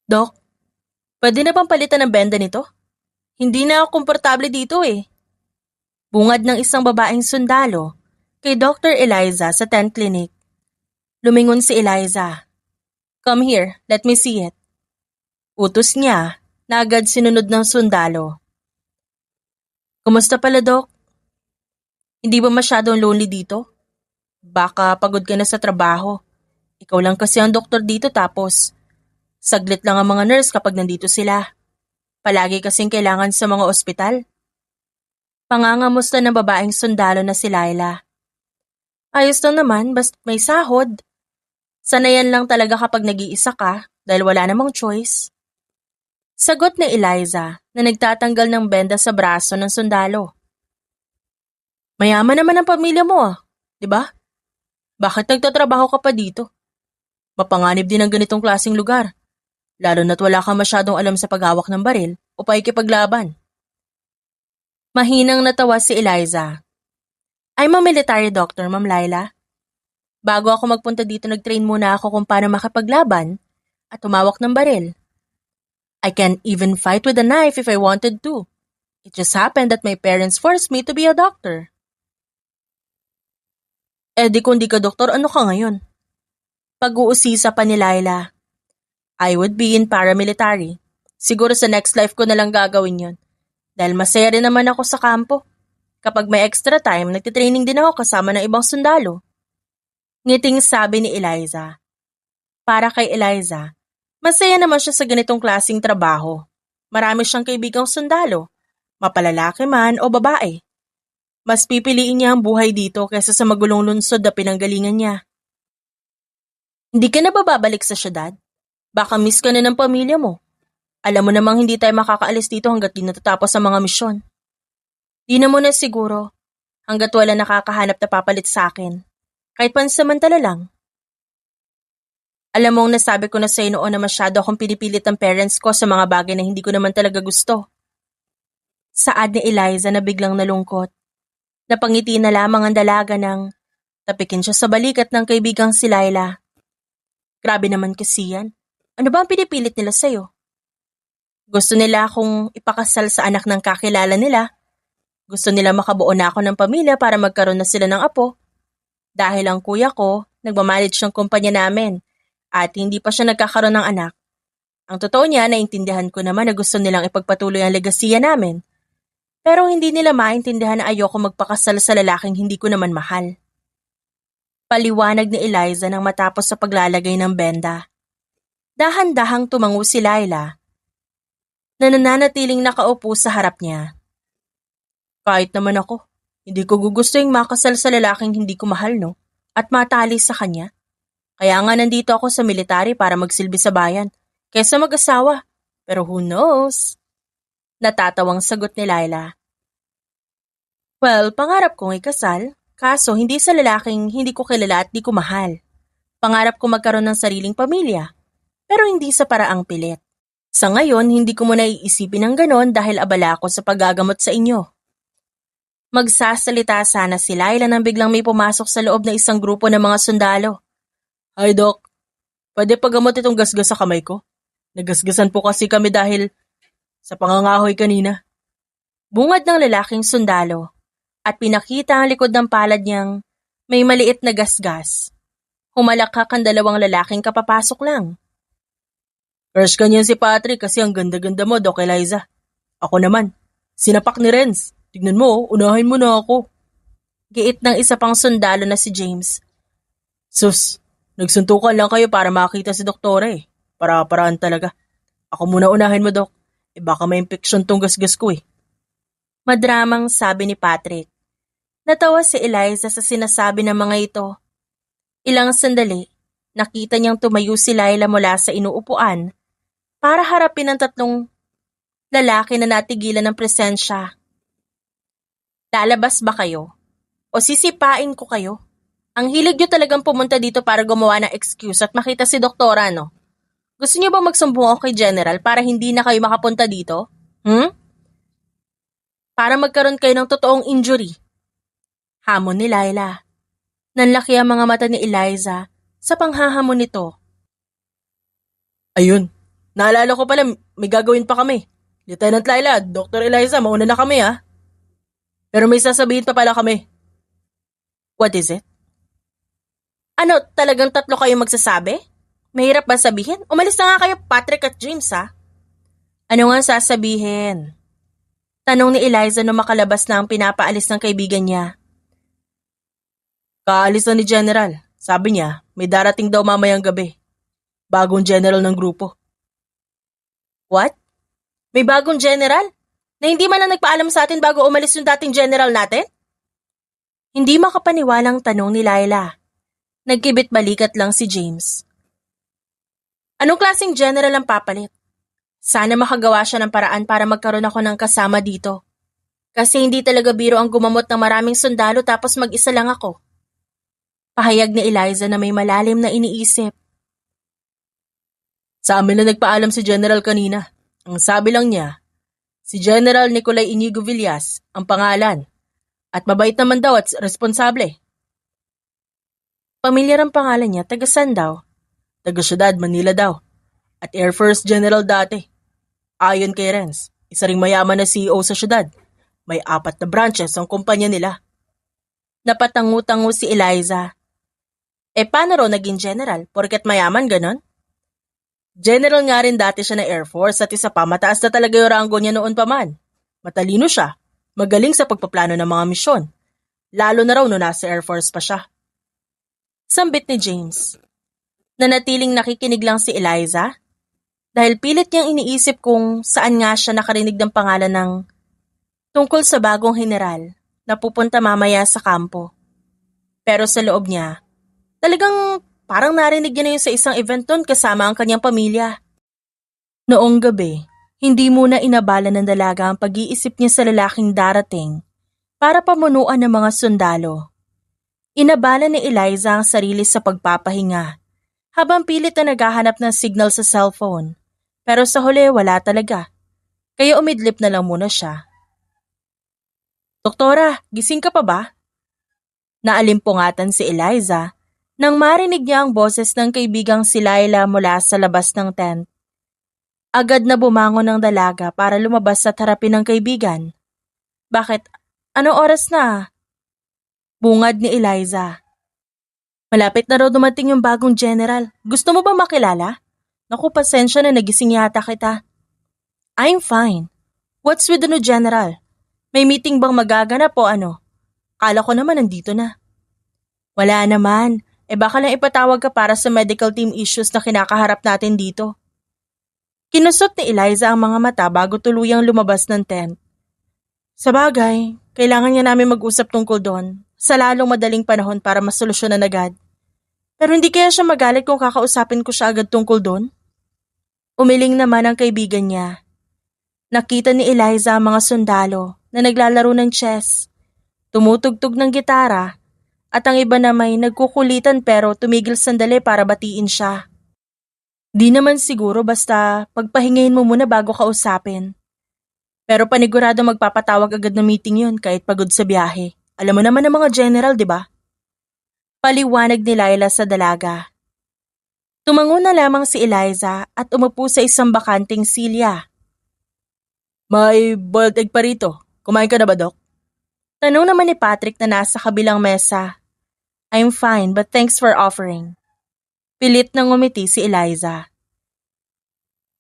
Dok, pwede na bang palitan ng benda nito? Hindi na ako komportable dito eh. Bungad ng isang babaeng sundalo kay Dr. Eliza sa tent clinic. Lumingon si Eliza. Come here, let me see it. Utos niya na agad sinunod ng sundalo. Kumusta pala, Dok? Hindi ba masyadong lonely dito? Baka pagod ka na sa trabaho. Ikaw lang kasi ang doktor dito tapos saglit lang ang mga nurse kapag nandito sila. Palagi kasing kailangan sa mga ospital. Pangangamusta ng babaeng sundalo na si Laila. Ayos lang naman basta may sahod. Sanayan lang talaga kapag nag-iisa ka dahil wala namang choice. Sagot ni Eliza na nagtatanggal ng benda sa braso ng sundalo. Mayaman naman ang pamilya mo di ba? Bakit nagtatrabaho ka pa dito? Mapanganib din ang ganitong klaseng lugar, lalo na't wala kang masyadong alam sa paghawak ng baril o paikipaglaban. Mahinang natawa si Eliza. I'm a military doctor, Ma'am Laila. Bago ako magpunta dito nag-train muna ako kung paano makipaglaban at tumawak ng baril. I can even fight with a knife if I wanted to. It just happened that my parents forced me to be a doctor. Eh di kung di ka doktor, ano ka ngayon? Pag-uusisa pa ni Laila. I would be in paramilitary. Siguro sa next life ko na lang gagawin yon. Dahil masaya rin naman ako sa kampo. Kapag may extra time, nagtitraining din ako kasama ng ibang sundalo. Ngiting sabi ni Eliza. Para kay Eliza, masaya naman siya sa ganitong klaseng trabaho. Marami siyang kaibigang sundalo, mapalalaki man o babae. Mas pipiliin niya ang buhay dito kaysa sa magulong lungsod na pinanggalingan niya. Hindi ka na ba babalik sa syudad? Baka miss ka na ng pamilya mo. Alam mo namang hindi tayo makakaalis dito hanggat di natatapos ang mga misyon. Di na muna siguro, hanggat wala nakakahanap na papalit sa akin. Kahit pansamantala lang. Alam mong nasabi ko na sa'yo noon na masyado akong pinipilit ng parents ko sa mga bagay na hindi ko naman talaga gusto. Saad ni Eliza na biglang nalungkot. Napangiti na lamang ang dalaga nang tapikin siya sa balikat ng kaibigang si Laila. Grabe naman kasi yan. Ano ba ang pinipilit nila sa'yo? Gusto nila akong ipakasal sa anak ng kakilala nila. Gusto nila makabuo na ako ng pamilya para magkaroon na sila ng apo. Dahil ang kuya ko, nagmamanage ng kumpanya namin at hindi pa siya nagkakaroon ng anak. Ang totoo niya, naintindihan ko naman na gusto nilang ipagpatuloy ang legasiya namin. Pero hindi nila maintindihan na ayoko magpakasal sa lalaking hindi ko naman mahal. Paliwanag ni Eliza nang matapos sa paglalagay ng benda. Dahan-dahang tumango si Laila na nananatiling nakaupo sa harap niya. Kahit naman ako, hindi ko gugustuhin makasal sa lalaking hindi ko mahal at matali sa kanya. Kaya nga nandito ako sa military para magsilbi sa bayan kaysa mag-asawa. Pero who knows? Natatawang sagot ni Laila. Well, pangarap kong ikasal, kaso hindi sa lalaking hindi ko kilala at di ko mahal. Pangarap ko magkaroon ng sariling pamilya, pero hindi sa paraang pilit. Sa ngayon, hindi ko muna iisipin ng ganon dahil abala ako sa paggagamot sa inyo. Magsasalita sana si Laila nang biglang may pumasok sa loob ng isang grupo ng mga sundalo. Hi, Doc. Pwede pagamot itong gasgas sa kamay ko? Nagasgasan po kasi kami dahil sa pangangahoy kanina. Bungad ng lalaking sundalo at pinakita ang likod ng palad niyang may maliit na gasgas. Humalakak ang dalawang lalaking kapapasok lang. Crush ka niyan si Patrick kasi ang ganda-ganda mo, Doc Eliza. Ako naman, sinapak ni Renz. Tignan mo, unahin mo na ako. Giit ng isa pang sundalo na si James. Sus, nagsuntukan lang kayo para makita si Doktora Para-paraan talaga. Ako muna unahin mo, Dok. Baka may infeksyon tong gasgas ko Madramang sabi ni Patrick. Natawa si Eliza sa sinasabi ng mga ito. Ilang sandali, nakita niyang tumayo si Laila mula sa inuupuan para harapin ang tatlong lalaki na natigilan ng presensya. Lalabas ba kayo? O sisipain ko kayo? Ang hilig niyo talagang pumunta dito para gumawa ng excuse at makita si Doktora, no? Gusto niyo ba magsumbong ako kay General para hindi na kayo makapunta dito? Para magkaroon kayo ng totoong injury. Hamon ni Laila. Nanlaki ang mga mata ni Eliza sa panghahamon nito. Ayun, Naalala ko pala, may gagawin pa kami. Lieutenant Laila, Dr. Eliza, mauna na kami ha. Pero may sasabihin pa pala kami. What is it? Ano, talagang tatlo kayong magsasabi? Mahirap ba sabihin? Umalis na nga kayo, Patrick at James ha. Ano nga sasabihin? Tanong ni Eliza nung makalabas na ang pinapaalis ng kaibigan niya. Kaalis na ni General. Sabi niya, may darating daw mamayang gabi. Bagong general ng grupo. What? May bagong general? Na hindi man lang nagpaalam sa atin bago umalis yung dating general natin? Hindi makapaniwalang tanong ni Laila. Nagkibit balikat lang si James. Anong klaseng general ang papalit? Sana makagawa siya ng paraan para magkaroon ako ng kasama dito. Kasi hindi talaga biro ang gumamot ng maraming sundalo tapos mag-isa lang ako. Pahayag ni Eliza na may malalim na iniisip. Sa amin na nagpaalam si General kanina. Ang sabi lang niya, si General Nicolay Inigo Villas ang pangalan. At mabait naman daw at responsable. Pamilyar ang pangalan niya, taga-san daw? Taga-syudad, Manila daw. At Air Force General dati. Ayon kay Renz, isa ring mayaman na CEO sa syudad. May 4 na branches ang kumpanya nila. Napatangu-tangu si Eliza. Paano raw naging general? Porket mayaman ganon? General nga rin dati siya na Air Force at isa pa mataas na talaga yung ranggo niya noon pa man. Matalino siya. Magaling sa pagpaplano ng mga misyon. Lalo na raw noong nasa Air Force pa siya. Sambit ni James. Nanatiling nakikinig lang si Eliza dahil pilit niyang iniisip kung saan nga siya nakarinig ng pangalan ng tungkol sa bagong general na pupunta mamaya sa kampo. Pero sa loob niya, talagang parang narinig niya na yun sa isang event doon kasama ang kanyang pamilya. Noong gabi, hindi muna inabala ng dalaga ang pag-iisip niya sa lalaking darating para pamunuan ng mga sundalo. Inabala ni Eliza ang sarili sa pagpapahinga habang pilit na naghahanap ng signal sa cellphone. Pero sa huli wala talaga, kaya umidlip na lang muna siya. Doktora, gising ka pa ba? Naalimpungatan si Eliza nang marinig niya ang boses ng kaibigang si Laila mula sa labas ng tent. Agad na bumangon ang dalaga para lumabas at harapin ng kaibigan. Bakit? Anong oras na? Bungad ni Eliza. Malapit na raw dumating yung bagong general. Gusto mo ba makilala? Naku, pasensya na nagising yata kita. I'm fine. What's with the new general? May meeting bang magaganap o ano? Kala ko naman nandito na. Wala naman. Baka lang ipatawag ka para sa medical team issues na kinakaharap natin dito. Kinusot ni Eliza ang mga mata bago tuluyang lumabas ng tent. Sabagay, kailangan niya namin mag-usap tungkol doon sa lalong madaling panahon para masolusyonan agad. Pero hindi kaya siya magalit kung kakausapin ko siya agad tungkol doon? Umiling naman ang kaibigan niya. Nakita ni Eliza ang mga sundalo na naglalaro ng chess, tumutugtog ng gitara, at ang iba na may nagkukulitan pero tumigil sandali para batiin siya. Di naman siguro basta pagpahingayin mo muna bago kausapin. Pero panigurado magpapatawag agad na meeting yun kahit pagod sa biyahe. Alam mo naman ang mga general, di ba? Paliwanag ni Laila sa dalaga. Tumango na lamang si Eliza at umupo sa isang bakanting silya. May boiled egg pa rito. Kumain ka na ba, Doc? Tanong naman ni Patrick na nasa kabilang mesa. I'm fine but thanks for offering. Pilit nang ngumiti si Eliza.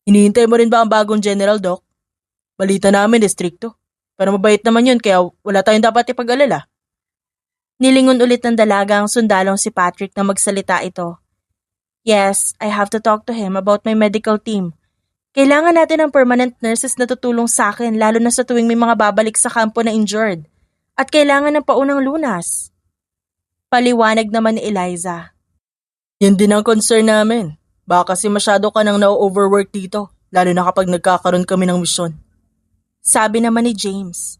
Hinihintay mo rin ba ang bagong general, Doc? Balita namin, distrikto. Pero mabait naman yun kaya wala tayong dapat ipag-alala. Nilingon ulit ng dalaga ang sundalong si Patrick na magsalita ito. Yes, I have to talk to him about my medical team. Kailangan natin ng permanent nurses na tutulong sa akin lalo na sa tuwing may mga babalik sa kampo na injured. At kailangan ng paunang lunas. Paliwanag naman ni Eliza. Yan din ang concern namin. Baka kasi masyado ka nang na-overwork dito, lalo na kapag nagkakaroon kami ng misyon. Sabi naman ni James.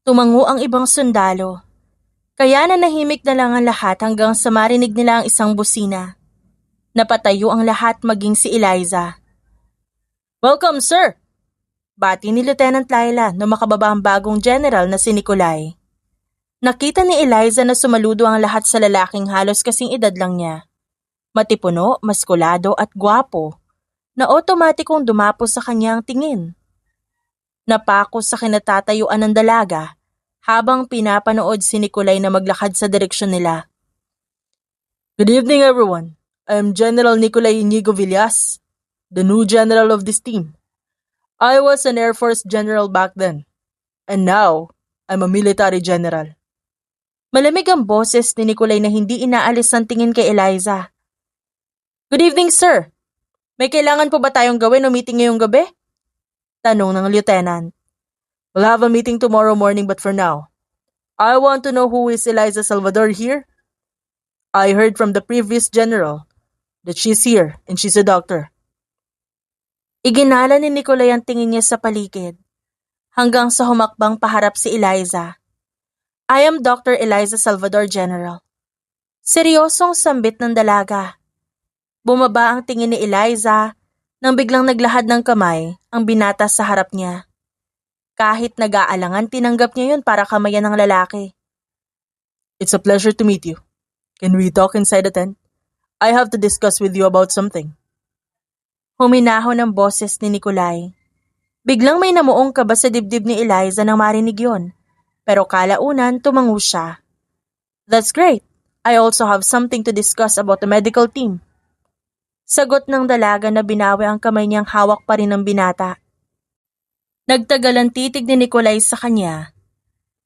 Tumango ang ibang sundalo. Kaya nanahimik na lang ang lahat hanggang sa marinig nila ang isang busina. Napatayo ang lahat maging si Eliza. Welcome, sir! Bati ni Lieutenant Laila nung makababa ang bagong general na si Nicolay. Nakita ni Eliza na sumaludo ang lahat sa lalaking halos kasing edad lang niya. Matipuno, maskulado at gwapo. na otomatikong dumapos sa kanya ang tingin. Napako sa kinatatayuan ng dalaga habang pinapanood si Nikolay na maglakad sa direksyon nila. Good evening everyone. I am General Nikolay Inigo Villas, the new general of this team. I was an Air Force general back then, and now I'm a military general. Malamig ang boses ni Nikolay na hindi inaalis ang tingin kay Eliza. Good evening, sir. May kailangan po ba tayong gawin o meeting ngayong gabi? Tanong ng lieutenant. We'll have a meeting tomorrow morning but for now, I want to know who is Eliza Salvador here? I heard from the previous general that she's here and she's a doctor. Iginala ni Nikolay ang tingin niya sa paligid hanggang sa humakbang paharap si Eliza. I am Dr. Eliza Salvador General. Seryosong sambit ng dalaga. Bumaba ang tingin ni Eliza nang biglang naglahad ng kamay ang binata sa harap niya. Kahit nag-aalangan, tinanggap niya yun para kamayan ng lalaki. It's a pleasure to meet you. Can we talk inside the tent? I have to discuss with you about something. Huminahon ang boses ni Nikolay. Biglang may namuong kaba sa dibdib ni Eliza nang marinig yon. Pero kalaunan tumango siya. That's great. I also have something to discuss about the medical team. Sagot ng dalaga na binawi ang kamay niyang hawak pa rin ng binata. Nagtagal ang titig ni Nikolay sa kanya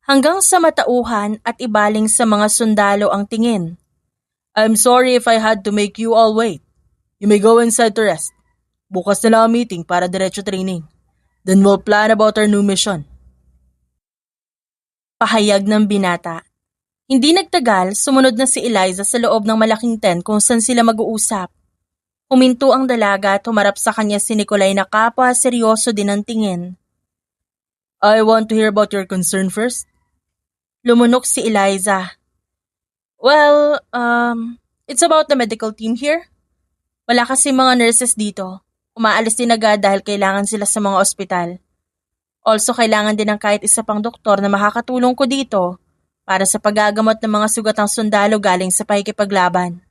hanggang sa matauhan at ibaling sa mga sundalo ang tingin. I'm sorry if I had to make you all wait. You may go inside to rest. Bukas na lang ang meeting para diretso training. Then we'll plan about our new mission. Pahayag ng binata. Hindi nagtagal, sumunod na si Eliza sa loob ng malaking tent kung saan sila mag-uusap. Huminto ang dalaga at humarap sa kanya si Nikolay na kapwa seryoso din ang tingin. I want to hear about your concern first. Lumunok si Eliza. Well, it's about the medical team here. Wala kasi mga nurses dito. Umaalis din agad dahil kailangan sila sa mga ospital. Also, kailangan din ng kahit isa pang doktor na makakatulong ko dito para sa paggagamot ng mga sugatang sundalo galing sa pakikipaglaban.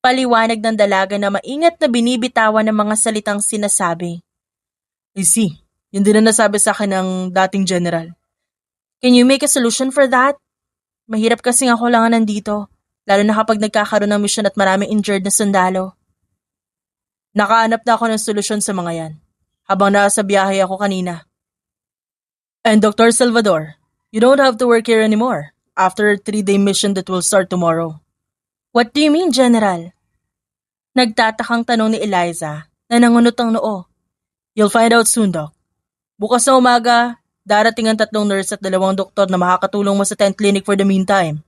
Paliwanag ng dalaga na maingat na binibitawan ng mga salitang sinasabi. I see. Yun din ang nasabi sa akin ng dating general. Can you make a solution for that? Mahirap kasing ako lang nandito, lalo na kapag nagkakaroon ng mission at maraming injured na sundalo. Nakahanap na ako ng solusyon sa mga yan, habang nasa biyahe ako kanina. And Dr. Salvador, you don't have to work here anymore after a 3-day mission that will start tomorrow. What do you mean, General? Nagtatakang tanong ni Eliza na nangunot ang noo. You'll find out soon, Doc. Bukas na umaga, darating ang 3 nurse at 2 doktor na makakatulong mo sa tent clinic for the meantime.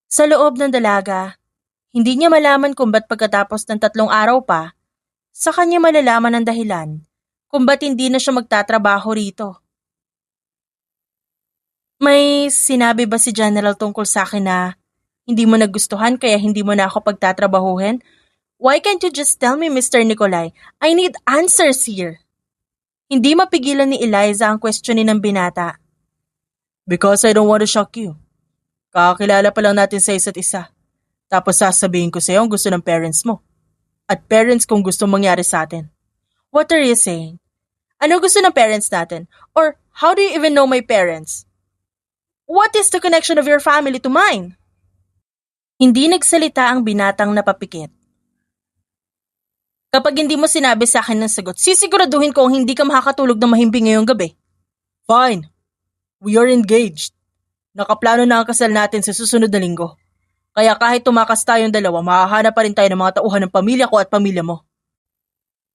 Sa loob ng dalaga, hindi niya malaman kung ba't pagkatapos ng 3 araw pa, sa kanya malalaman ang dahilan kung ba't hindi na siya magtatrabaho rito. May sinabi ba si General tungkol sa akin na hindi mo nagustuhan kaya hindi mo na ako pagtatrabahuhin? Why can't you just tell me, Mr. Nikolay? I need answers here. Hindi mapigilan ni Eliza ang questionin ng binata. Because I don't want to shock you. Kakakilala pa lang natin sa isa't isa. Tapos sasabihin ko sa iyo ang gusto ng parents mo. At parents kung gusto mangyari sa atin. What are you saying? Ano gusto ng parents natin? Or how do you even know my parents? What is the connection of your family to mine? Hindi nagsalita ang binatang napapikit. Kapag hindi mo sinabi sa akin ng sagot, sisiguraduhin ko ang hindi ka makakatulog ng mahimbing ngayong gabi. Fine. We are engaged. Nakaplano na ang kasal natin sa susunod na linggo. Kaya kahit tumakas tayong dalawa, mahahanap pa rin tayo ng mga tauhan ng pamilya ko at pamilya mo.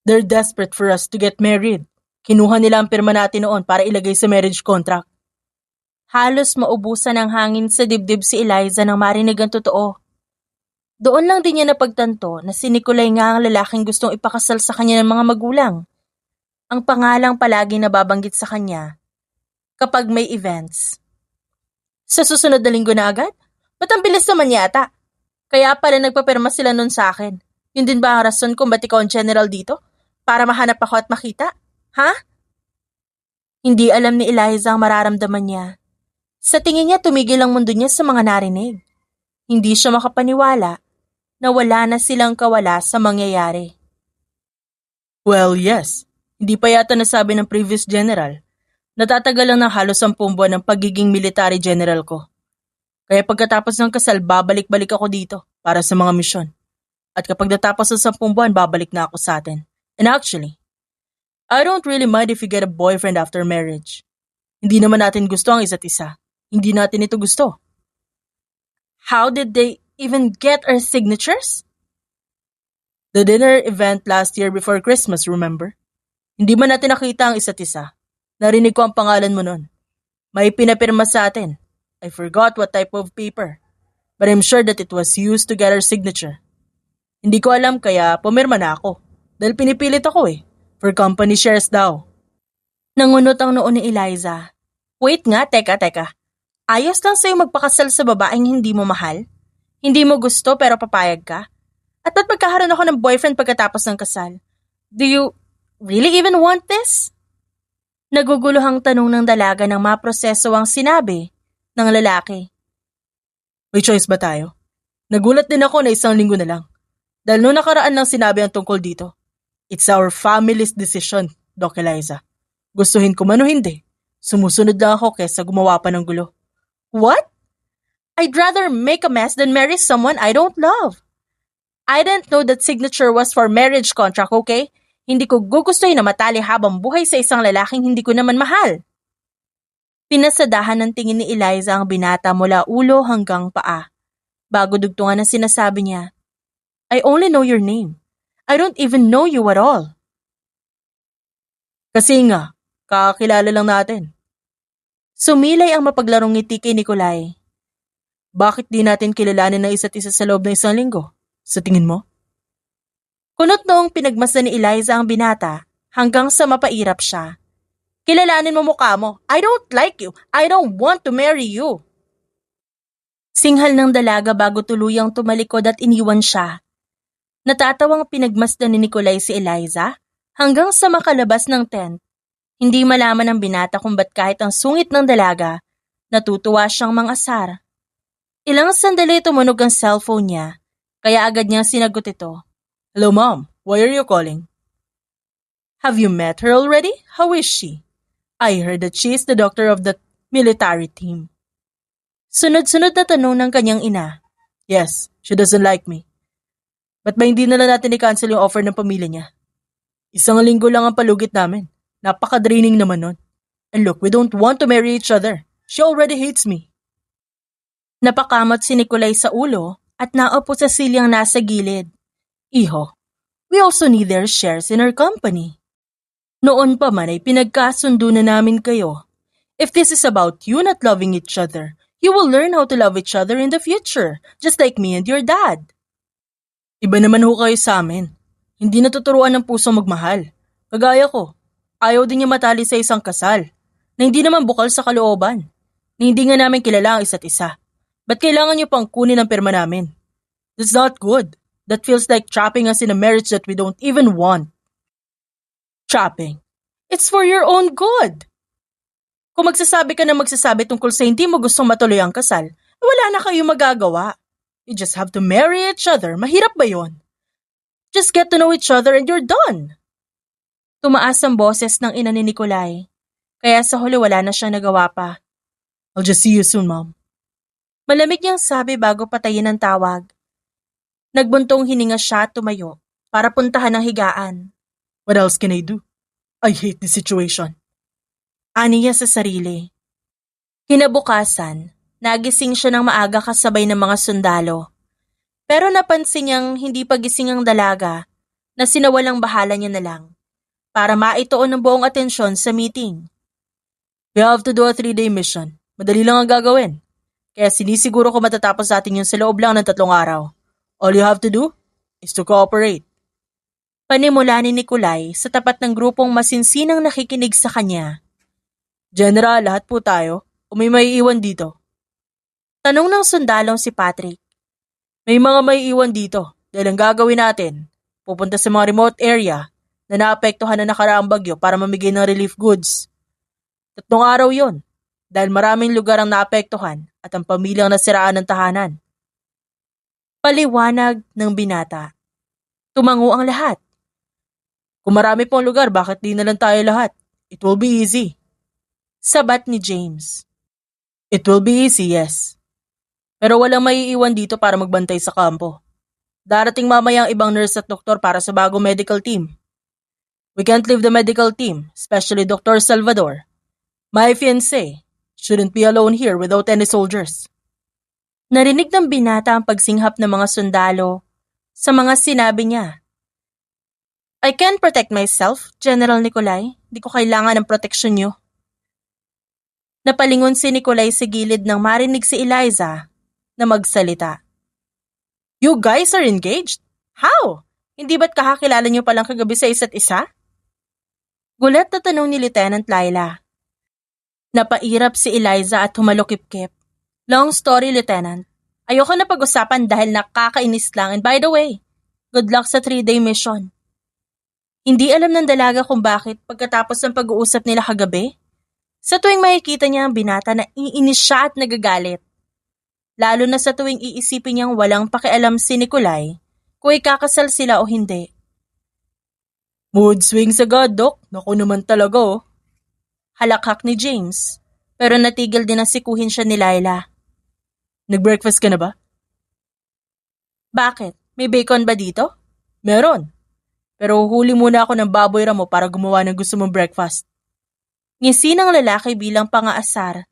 They're desperate for us to get married. Kinuha nila ang pirma natin noon para ilagay sa marriage contract. Halos maubusan ng hangin sa dibdib si Eliza nang marinig ang totoo. Doon lang din niya napagtanto na si Nikolay nga ang lalaking gustong ipakasal sa kanya ng mga magulang. Ang pangalang palagi nababanggit sa kanya kapag may events. Sa susunod na linggo na agad? Ba't ang bilis naman yata? Kaya pala nagpapirma sila nun sa akin. Yun din ba ang rason kung ba't ikaw ang general dito? Para mahanap ako at makita? Ha? Hindi alam ni Eliza ang mararamdaman niya. Sa tingin niya tumigil ang mundo niya sa mga narinig. Hindi siya makapaniwala na wala na silang kawala sa mangyayari. Well, yes. Hindi pa yata nasabi ng previous general. Natatagal lang ng halos 10 buwan ng pagiging military general ko. Kaya pagkatapos ng kasal, babalik-balik ako dito para sa mga misyon. At kapag natapos ang 10 buwan, babalik na ako sa atin. And actually, I don't really mind if you get a boyfriend after marriage. Hindi naman natin gusto ang isa't isa. Hindi natin ito gusto. How did they even get our signatures? The dinner event last year before Christmas, remember? Hindi man natin nakita ang isa't isa. Narinig ko ang pangalan mo nun. May pinapirma sa atin. I forgot what type of paper. But I'm sure that it was used to get our signature. Hindi ko alam kaya pumirma na ako. Dahil pinipilit ako eh. For company shares daw. Nangunot ang noo ni Eliza. Wait nga, teka. Ayos lang sa'yo magpakasal sa babaeng hindi mo mahal? Hindi mo gusto pero papayag ka? At ba't magkakaroon ako ng boyfriend pagkatapos ng kasal? Do you really even want this? Naguguluhang tanong ng dalaga nang maproseso ang sinabi ng lalaki. May choice ba tayo? Nagulat din ako na 1 linggo na lang. Dahil noong nakaraan lang sinabi ang tungkol dito. It's our family's decision, Doc Eliza. Gustuhin ko man o hindi. Sumusunod lang ako kesa gumawa pa ng gulo. What? I'd rather make a mess than marry someone I don't love. I didn't know that signature was for marriage contract, okay? Hindi ko gugustuhin na matali habang buhay sa isang lalaking hindi ko naman mahal. Pinasadahan ng tingin ni Eliza ang binata mula ulo hanggang paa. Bago dugtungan ang sinasabi niya, I only know your name. I don't even know you at all. Kasi nga, kakakilala lang natin. Sumilay ang mapaglarong ngiti kay Nikolai. Bakit di natin kilalanin ng isa't isa sa loob ng 1 linggo? Sa tingin mo? Kunot noong pinagmasdan ni Eliza ang binata hanggang sa mapairap siya. Kilalanin mo mukha mo. I don't like you. I don't want to marry you. Singhal ng dalaga bago tuluyang tumalikod at iniwan siya. Natatawang pinagmasdan ni Nikolai si Eliza hanggang sa makalabas ng tent. Hindi malaman ng binata kung ba't kahit ang sungit ng dalaga, natutuwa siyang mangasar. Ilang sandali tumunog ang cellphone niya, kaya agad niyang sinagot ito. Hello mom, why are you calling? Have you met her already? How is she? I heard that she is the doctor of the military team. Sunod-sunod na tanong ng kanyang ina. Yes, she doesn't like me. Ba't ba hindi na lang natin i-cancel yung offer ng pamilya niya? 1 linggo lang ang palugit namin. Napaka-draining naman nun. And look, we don't want to marry each other. She already hates me. Napakamot si Nikolai sa ulo at naupo sa silyang nasa gilid. Iho, we also need their shares in our company. Noon pa man ay pinagkasundo na namin kayo. If this is about you not loving each other, you will learn how to love each other in the future, just like me and your dad. Iba naman ho kayo sa amin. Hindi natuturuan ng puso magmahal. Kagaya ko, ayaw din niya matali sa isang kasal, na hindi naman bukal sa kalooban, na hindi nga namin kilala ang isa't isa. Ba't kailangan niyo pang kunin ang pirma namin? That's not good. That feels like trapping us in a marriage that we don't even want. Trapping? It's for your own good. Kung magsasabi ka na magsasabi tungkol sa hindi mo gustong matuloy ang kasal, wala na kayo magagawa. You just have to marry each other. Mahirap ba yon? Just get to know each other and you're done. Tumaas ang boses ng ina ni Nikolai, kaya sa huli wala na siya nagawa pa. I'll just see you soon, Mom. Malamig niyang sabi bago patayin ang tawag. Nagbuntong hininga siya at tumayo para puntahan ang higaan. What else can I do? I hate this situation. Ani niya sa sarili. Kinabukasan, nagising siya ng maaga kasabay ng mga sundalo. Pero napansin niyang hindi pagising ang dalaga na sinawalang bahala niya na lang para maituon ng buong atensyon sa meeting. We have to do a 3-day mission. Madali lang ang gagawin. Kaya sinisiguro ko matatapos natin yun sa loob lang ng 3 araw. All you have to do is to cooperate. Panimula ni Nikolai sa tapat ng grupong masinsinang nakikinig sa kanya. General, lahat po tayo o may maiiwan dito? Tanong ng sundalong si Patrick. May mga maiiwan dito dahil ang gagawin natin, pupunta sa mga remote area na naapektuhan na nakaraang bagyo para mamigay ng relief goods. 3 araw yon dahil maraming lugar ang naapektuhan at ang pamilyang nasiraan ng tahanan. Paliwanag ng binata. Tumango ang lahat. Kung marami pong lugar, bakit di na lang tayo lahat? It will be easy. Sabat ni James. It will be easy, yes. Pero walang maiiwan dito para magbantay sa kampo. Darating mamaya ang ibang nurse at doktor para sa bagong medical team. We can't leave the medical team, especially Dr. Salvador. My fiancé shouldn't be alone here without any soldiers. Narinig ng binata ang pagsinghap ng mga sundalo sa mga sinabi niya. I can protect myself, General Nicolay. Di ko kailangan ng proteksyon niyo. Napalingon si Nicolay sa gilid nang marinig si Eliza na magsalita. You guys are engaged? How? Hindi ba't kakakilala niyo palang kagabi sa isa't isa? Gulat na tanong ni Lieutenant Laila. Napairap si Eliza at humalukip-kip. Long story, Lieutenant. Ayoko na pag-usapan dahil nakakainis lang. And by the way, good luck sa 3-day mission. Hindi alam ng dalaga kung bakit pagkatapos ng pag-uusap nila kagabi. Sa tuwing makikita niya ang binata na iinis siya at nagagalit. Lalo na sa tuwing iisipin niyang walang pakialam si Nicolay kung ikakasal sila o hindi. Mood swings agad, Doc. Naku naman talaga, oh. Halakhak ni James, pero natigil din na sikuhin siya ni Laila. Nag-breakfast ka na ba? Bakit? May bacon ba dito? Meron. Pero huli muna ako ng baboy ramo para gumawa ng gusto mong breakfast. Ngisi ng lalaki bilang pangaasar.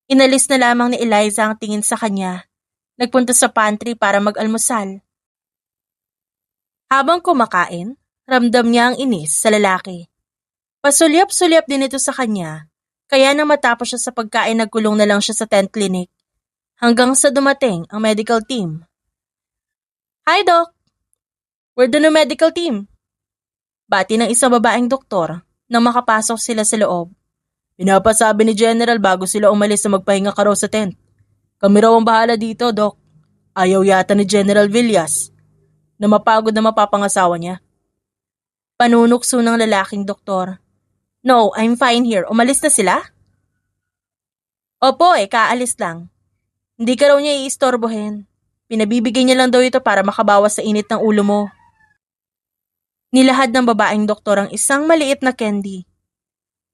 Inalis na lamang ni Eliza ang tingin sa kanya. Nagpunta sa pantry para mag-almusal. Habang kumakain, ramdam niya ang inis sa lalaki. Pasulyap-sulyap din ito sa kanya, kaya nang matapos siya sa pagkain nagkulong na lang siya sa tent clinic hanggang sa dumating ang medical team. Hi, Doc! We're the new medical team. Bati ng isang babaeng doktor nang makapasok sila sa loob. Pinapasabi ni General bago sila umalis na magpahinga ka raw sa tent. Kami raw ang bahala dito, Doc. Ayaw yata ni General Villas na mapagod na mapapangasawa niya. Panunukso ng lalaking doktor. No, I'm fine here. Umalis na sila? Opo, kaalis lang. Hindi ka raw niya iistorbohin. Pinabibigay niya lang daw ito para makabawas sa init ng ulo mo. Nilahad ng babaeng doktor ang isang maliit na candy.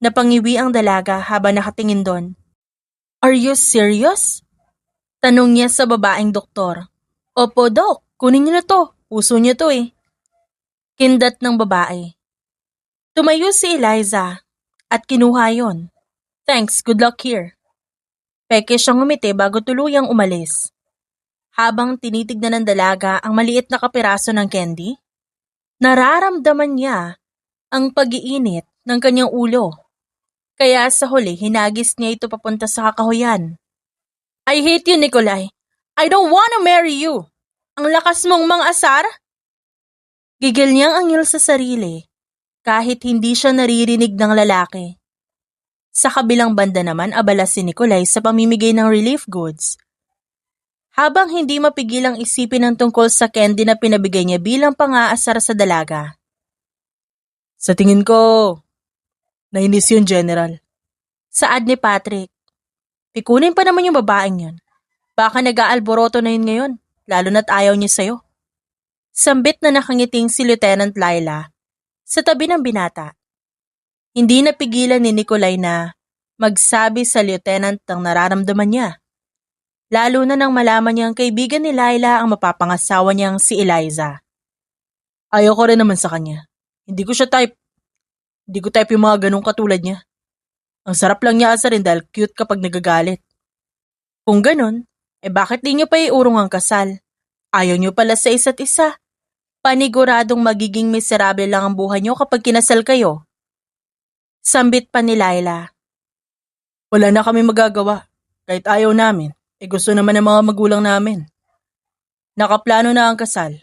Napangiwi ang dalaga habang nakatingin doon. Are you serious? Tanong niya sa babaeng doktor. Opo, Doc. Kunin niyo na to. Puso niyo to eh. Kindat ng babae. Tumayo si Eliza at kinuha yon. Thanks, good luck here. Peke siyang umiti bago tuluyang umalis. Habang tinitignan ng dalaga ang maliit na kapiraso ng candy, nararamdaman niya ang pag-iinit ng kanyang ulo. Kaya sa huli hinagis niya ito papunta sa kakahuyan. I hate you, Nicolay. I don't wanna marry you. Ang lakas mong mang-asar? Gigil niyang angil sa sarili. Kahit hindi siya naririnig ng lalaki. Sa kabilang banda naman abala si Nicolay sa pamimigay ng relief goods. Habang hindi mapigilang isipin ang tungkol sa candy na pinabigay niya bilang pang-aasar sa dalaga. Sa tingin ko, nainis yun, General. Saad ni Patrick. Pikunin pa naman yung babaeng yun. Baka nag-aalboroto na yun ngayon, lalo na't ayaw niya sa'yo. Sambit na nakangiting si Lieutenant Laila sa tabi ng binata. Hindi napigilan ni Nicolay na magsabi sa lieutenant ang nararamdaman niya. Lalo na nang malaman niyang kaibigan ni Laila ang mapapangasawa niyang si Eliza. Ayoko rin naman sa kanya. Hindi ko siya type. Hindi ko type yung mga ganong katulad niya. Ang sarap lang niya asarin dahil cute kapag nagagalit. Kung ganon, bakit di niyo pa iurong ang kasal? Ayaw niyo pala sa isa't isa. Paniguradong magiging miserable lang ang buhay niyo kapag kinasal kayo. Sambit pa ni Laila. Wala na kami magagawa. Kahit ayaw namin, gusto naman ng mga magulang namin. Nakaplano na ang kasal.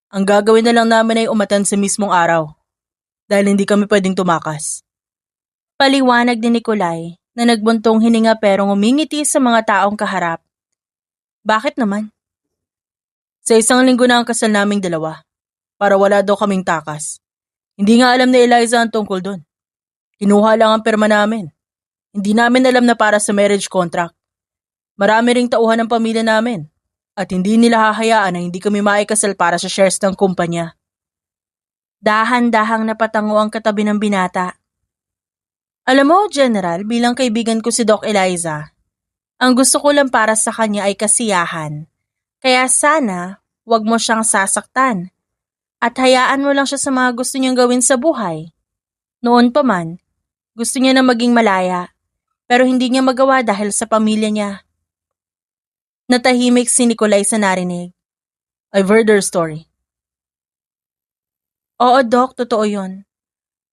Ang gagawin na lang namin ay umatan sa mismong araw. Dahil hindi kami pwedeng tumakas. Paliwanag ni Nicolay na nagbuntong hininga pero ngumingiti sa mga taong kaharap. Bakit naman? Sa isang linggo na ang kasal naming dalawa, para wala daw kaming takas. Hindi nga alam ni Eliza ang tungkol doon. Kinuha lang ang perma namin. Hindi namin alam na para sa marriage contract. Marami ring tauhan ng pamilya namin at hindi nila hahayaan na hindi kami maikasal para sa shares ng kumpanya. Dahan-dahang napatango ang katabi ng binata. Alam mo, General, bilang kaibigan ko si Doc Eliza, ang gusto ko lang para sa kanya ay kasiyahan. Kaya sana, wag mo siyang sasaktan. At hayaan mo lang siya sa mga gusto niyang gawin sa buhay. Noon pa man, gusto niya na maging malaya, pero hindi niya magawa dahil sa pamilya niya. Natahimik si Nikolay sa narinig. I've heard her story. Oo, Doc, totoo yun.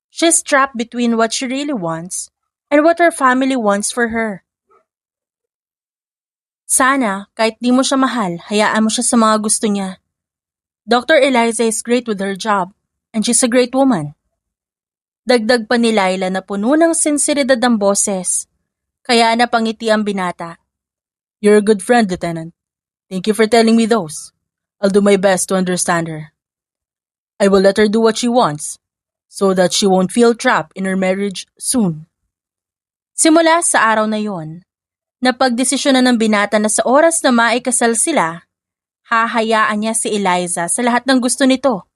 She's trapped between what she really wants and what her family wants for her. Sana, kahit di mo siya mahal, hayaan mo siya sa mga gusto niya. Dr. Eliza is great with her job, and she's a great woman. Dagdag pa ni Laila na puno ng sinseridad ang boses, kaya napangiti ang binata. You're a good friend, Lieutenant. Thank you for telling me those. I'll do my best to understand her. I will let her do what she wants, so that she won't feel trapped in her marriage soon. Simula sa araw na yon, napagdesisyonan ng binata na sa oras na maikasal sila, hahayaan niya si Eliza sa lahat ng gusto nito.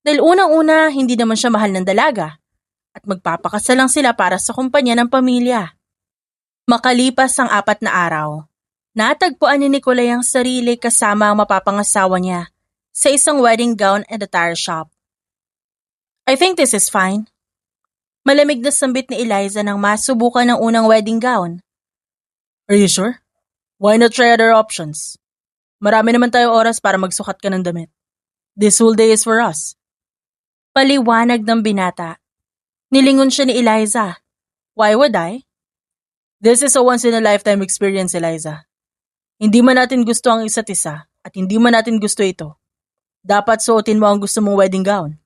Dahil unang-una, hindi naman siya mahal ng dalaga at magpapakasal lang sila para sa kumpanya ng pamilya. Makalipas ang 4 na araw, natagpuan ni Nikolay ang sarili kasama ang mapapangasawa niya sa isang wedding gown and attire shop. I think this is fine. Malamig na sambit ni Eliza nang masubukan ng unang wedding gown. Are you sure? Why not try other options? Marami naman tayo oras para magsukat ka ng damit. This whole day is for us. Paliwanag ng binata. Nilingon siya ni Eliza. Why would I? This is a once-in-a-lifetime experience, Eliza. Hindi man natin gusto ang isa't isa at hindi man natin gusto ito. Dapat suotin mo ang gusto mong wedding gown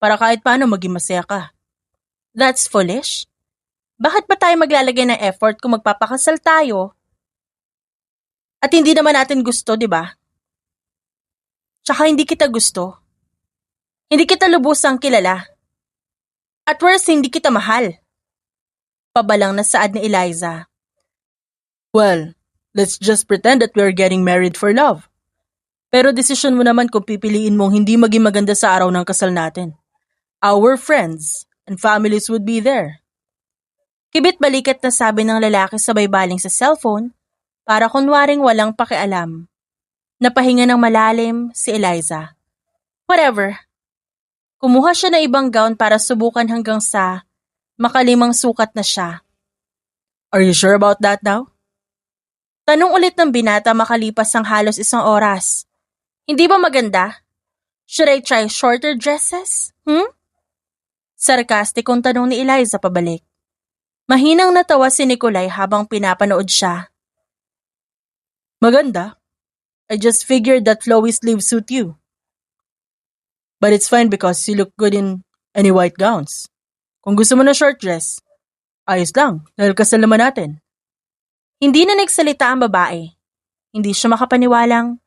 para kahit paano maging masaya ka. That's foolish. Bakit ba tayo maglalagay ng effort kung magpapakasal tayo at hindi naman natin gusto, di ba? Tsaka hindi kita gusto. Hindi kita lubusang kilala. At worse, hindi kita mahal. Pabalang na saad ni Eliza. Well, let's just pretend that we're getting married for love. Pero desisyon mo naman kung pipiliin mong hindi maging maganda sa araw ng kasal natin. Our friends and families would be there. Kibit-balikat na sabi ng lalaki sabay baling sa cellphone para kunwaring walang pakialam. Napahinga ng malalim si Eliza. Whatever. Kumuha siya ng ibang gown para subukan hanggang sa makalimang sukat na siya. Are you sure about that now? Tanong ulit ng binata makalipas ang halos 1 oras. Hindi ba maganda? Should I try shorter dresses? Sarkastikong tanong ni Eliza pabalik. Mahinang natawa si Nikolay habang pinapanood siya. Maganda. I just figured that flowy sleeves suit you. But it's fine because you look good in any white gowns. Kung gusto mo na short dress, ayos lang dahil kasal naman natin. Hindi na nagsalita ang babae. Hindi siya makapaniwalang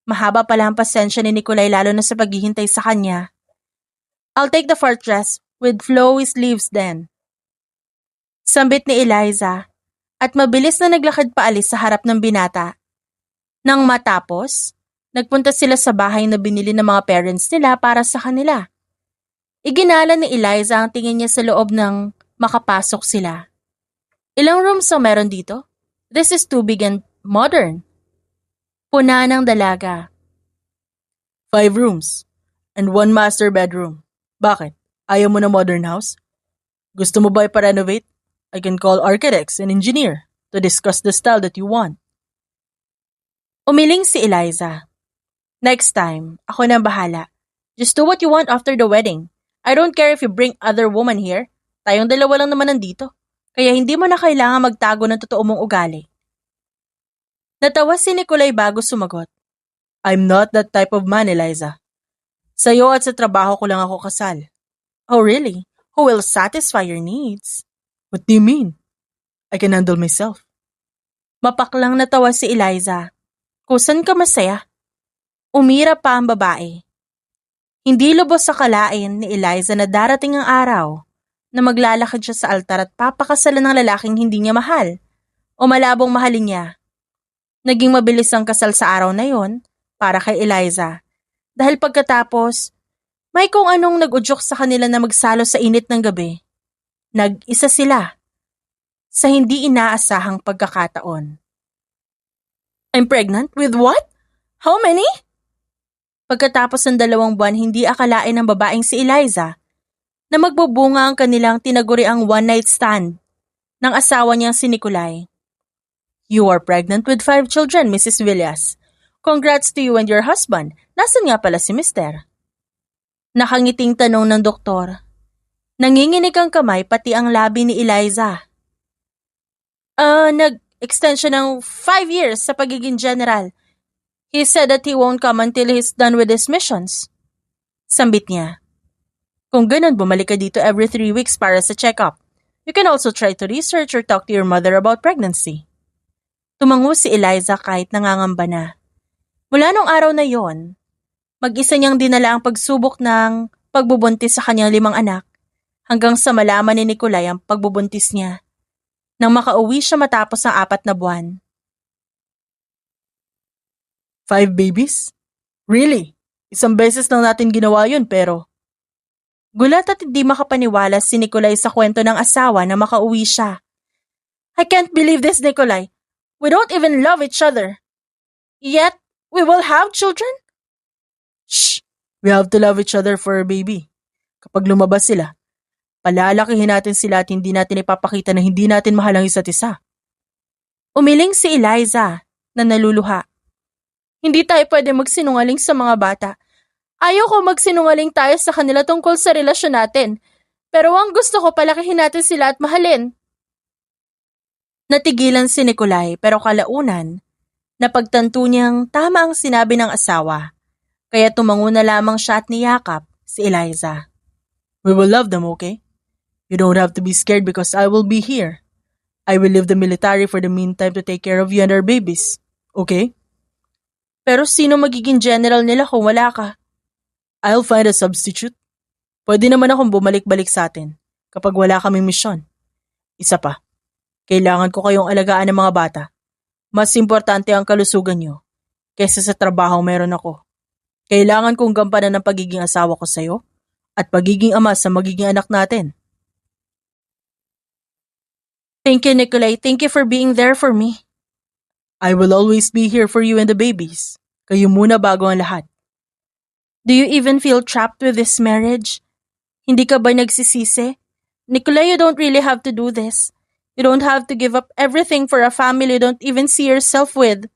mahaba pala ang pasensya ni Nikolay lalo na sa paghihintay sa kanya. I'll take the short dress with flowy sleeves then. Sambit ni Eliza at mabilis na naglakad paalis sa harap ng binata. Nang matapos, nagpunta sila sa bahay na binili ng mga parents nila para sa kanila. Iginala ni Eliza ang tingin niya sa loob ng makapasok sila. Ilang rooms ang meron dito? This is too big and modern. Puna ng dalaga. 5 rooms and 1 master bedroom. Bakit? Ayaw mo na modern house? Gusto mo ba ipa-renovate? I can call architects and engineer to discuss the style that you want. Umiling si Eliza. Next time, ako na bahala. Just do what you want after the wedding. I don't care if you bring other women here. Tayong dalawa lang naman nandito. Kaya hindi mo na kailangan magtago ng totoo mong ugali. Natawa si Nikolay bago sumagot. I'm not that type of man, Eliza. Sa'yo at sa trabaho ko lang ako kasal. Oh really? Who will satisfy your needs? What do you mean? I can handle myself. Mapaklang natawa si Eliza. Kusan ka masaya? Umira pa ang babae. Hindi lubos sa kalain ni Eliza na darating ang araw na maglalakad siya sa altar at papakasalan ng lalaking hindi niya mahal o malabong mahalin niya. Naging mabilis ang kasal sa araw na yon para kay Eliza dahil pagkatapos, May kung anong nag-udyok sa kanila na magsalo sa init ng gabi. Nag-isa sila sa hindi inaasahang pagkakataon. I'm pregnant? With what? How many? Pagkatapos ng 2 buwan, hindi akalain ng babaeng si Eliza na magbubunga ang kanilang tinaguriang one-night stand ng asawa niyang si Nikolai. You are pregnant with 5 children, Mrs. Villas. Congrats to you and your husband. Nasaan nga pala si Mister? Nakangiting tanong ng doktor. Nanginginig ang kamay pati ang labi ni Eliza. Nag-extend siya ng 5 years sa pagiging general. He said that he won't come until he's done with his missions. Sambit niya. Kung ganun, bumalik ka dito every 3 weeks para sa check-up. You can also try to research or talk to your mother about pregnancy. Tumango si Eliza kahit nangangamba na. Mula nung araw na yon, mag-isa niyang dinala ang pagsubok ng pagbubuntis sa kanyang 5 anak hanggang sa malaman ni Nikolai ang pagbubuntis niya nang makauwi siya matapos ang 4 na buwan. 5 babies? Really? Isang beses lang natin ginawa yun pero... Gulat at hindi makapaniwala si Nikolai sa kwento ng asawa na makauwi siya. I can't believe this, Nikolai. We don't even love each other. Yet, we will have children? Shh! We have to love each other for a baby. Kapag lumabas sila, palalakihin natin sila at hindi natin ipapakita na hindi natin mahal ang isa't isa. Umiling si Eliza na naluluha. Hindi tayo pwede magsinungaling sa mga bata. Ayoko magsinungaling tayo sa kanila tungkol sa relasyon natin. Pero ang gusto ko palakihin natin sila at mahalin. Natigilan si Nikolai pero kalaunan, napagtanto niyang tama ang sinabi ng asawa. Kaya tumango na lamang siya at niyakap si Eliza. We will love them, okay? You don't have to be scared because I will be here. I will leave the military for the meantime to take care of you and our babies. Okay? Pero sino magiging general nila kung wala ka? I'll find a substitute. Pwede naman akong bumalik-balik sa atin kapag wala kaming misyon. Isa pa, kailangan ko kayong alagaan ng mga bata. Mas importante ang kalusugan niyo kaysa sa trabaho meron ako. Kailangan kong gampanan ng pagiging asawa ko sa'yo at pagiging ama sa magiging anak natin. Thank you, Nikolai. Thank you for being there for me. I will always be here for you and the babies. Kayo muna bago ang lahat. Do you even feel trapped with this marriage? Hindi ka ba nagsisisi? Nikolai, you don't really have to do this. You don't have to give up everything for a family you don't even see yourself with.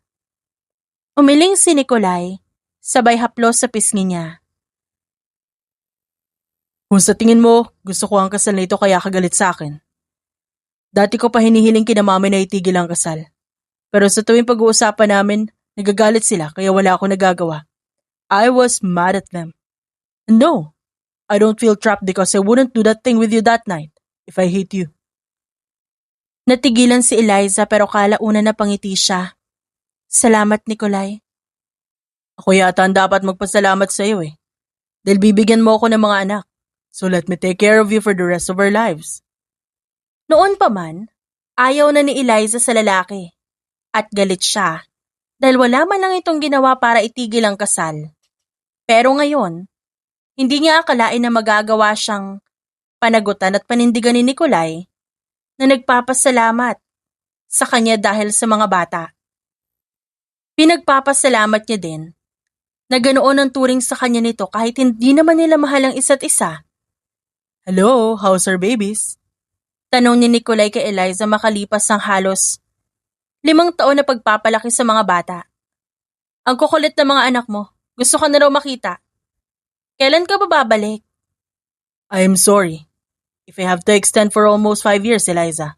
Umiling si Nikolai, sabay haplos sa pisngi niya. Kung sa tingin mo, gusto ko ang kasal na ito kaya kagalit sa akin. Dati ko pa hinihiling kina mami na itigil ang kasal. Pero sa tuwing pag-uusapan namin, nagagalit sila kaya wala akong nagagawa. I was mad at them. No, I don't feel trapped because I wouldn't do that thing with you that night if I hate you. Natigilan si Eliza pero kalaunan na pangiti siya. Salamat, Nikolai. Ako yata ang dapat magpasalamat sa iyo eh. Dahil bibigyan mo ako ng mga anak. So let me take care of you for the rest of our lives. Noon pa man, ayaw na ni Eliza sa lalaki. At galit siya. Dahil wala man lang itong ginawa para itigil ang kasal. Pero ngayon, hindi niya akalain na magagawa siyang panagutan at panindigan ni Nikolai na nagpapasalamat sa kanya dahil sa mga bata. Pinagpapasalamat niya din na ganoon ang turing sa kanya nito kahit hindi naman nila mahal ang isa't isa. Hello, how's our babies? Tanong ni Nikolai kay Eliza makalipas ang halos 5 taon na pagpapalaki sa mga bata. Ang kukulit na mga anak mo. Gusto ko na raw makita. Kailan ka ba babalik? I'm sorry. If I have to extend for almost 5 years, Eliza.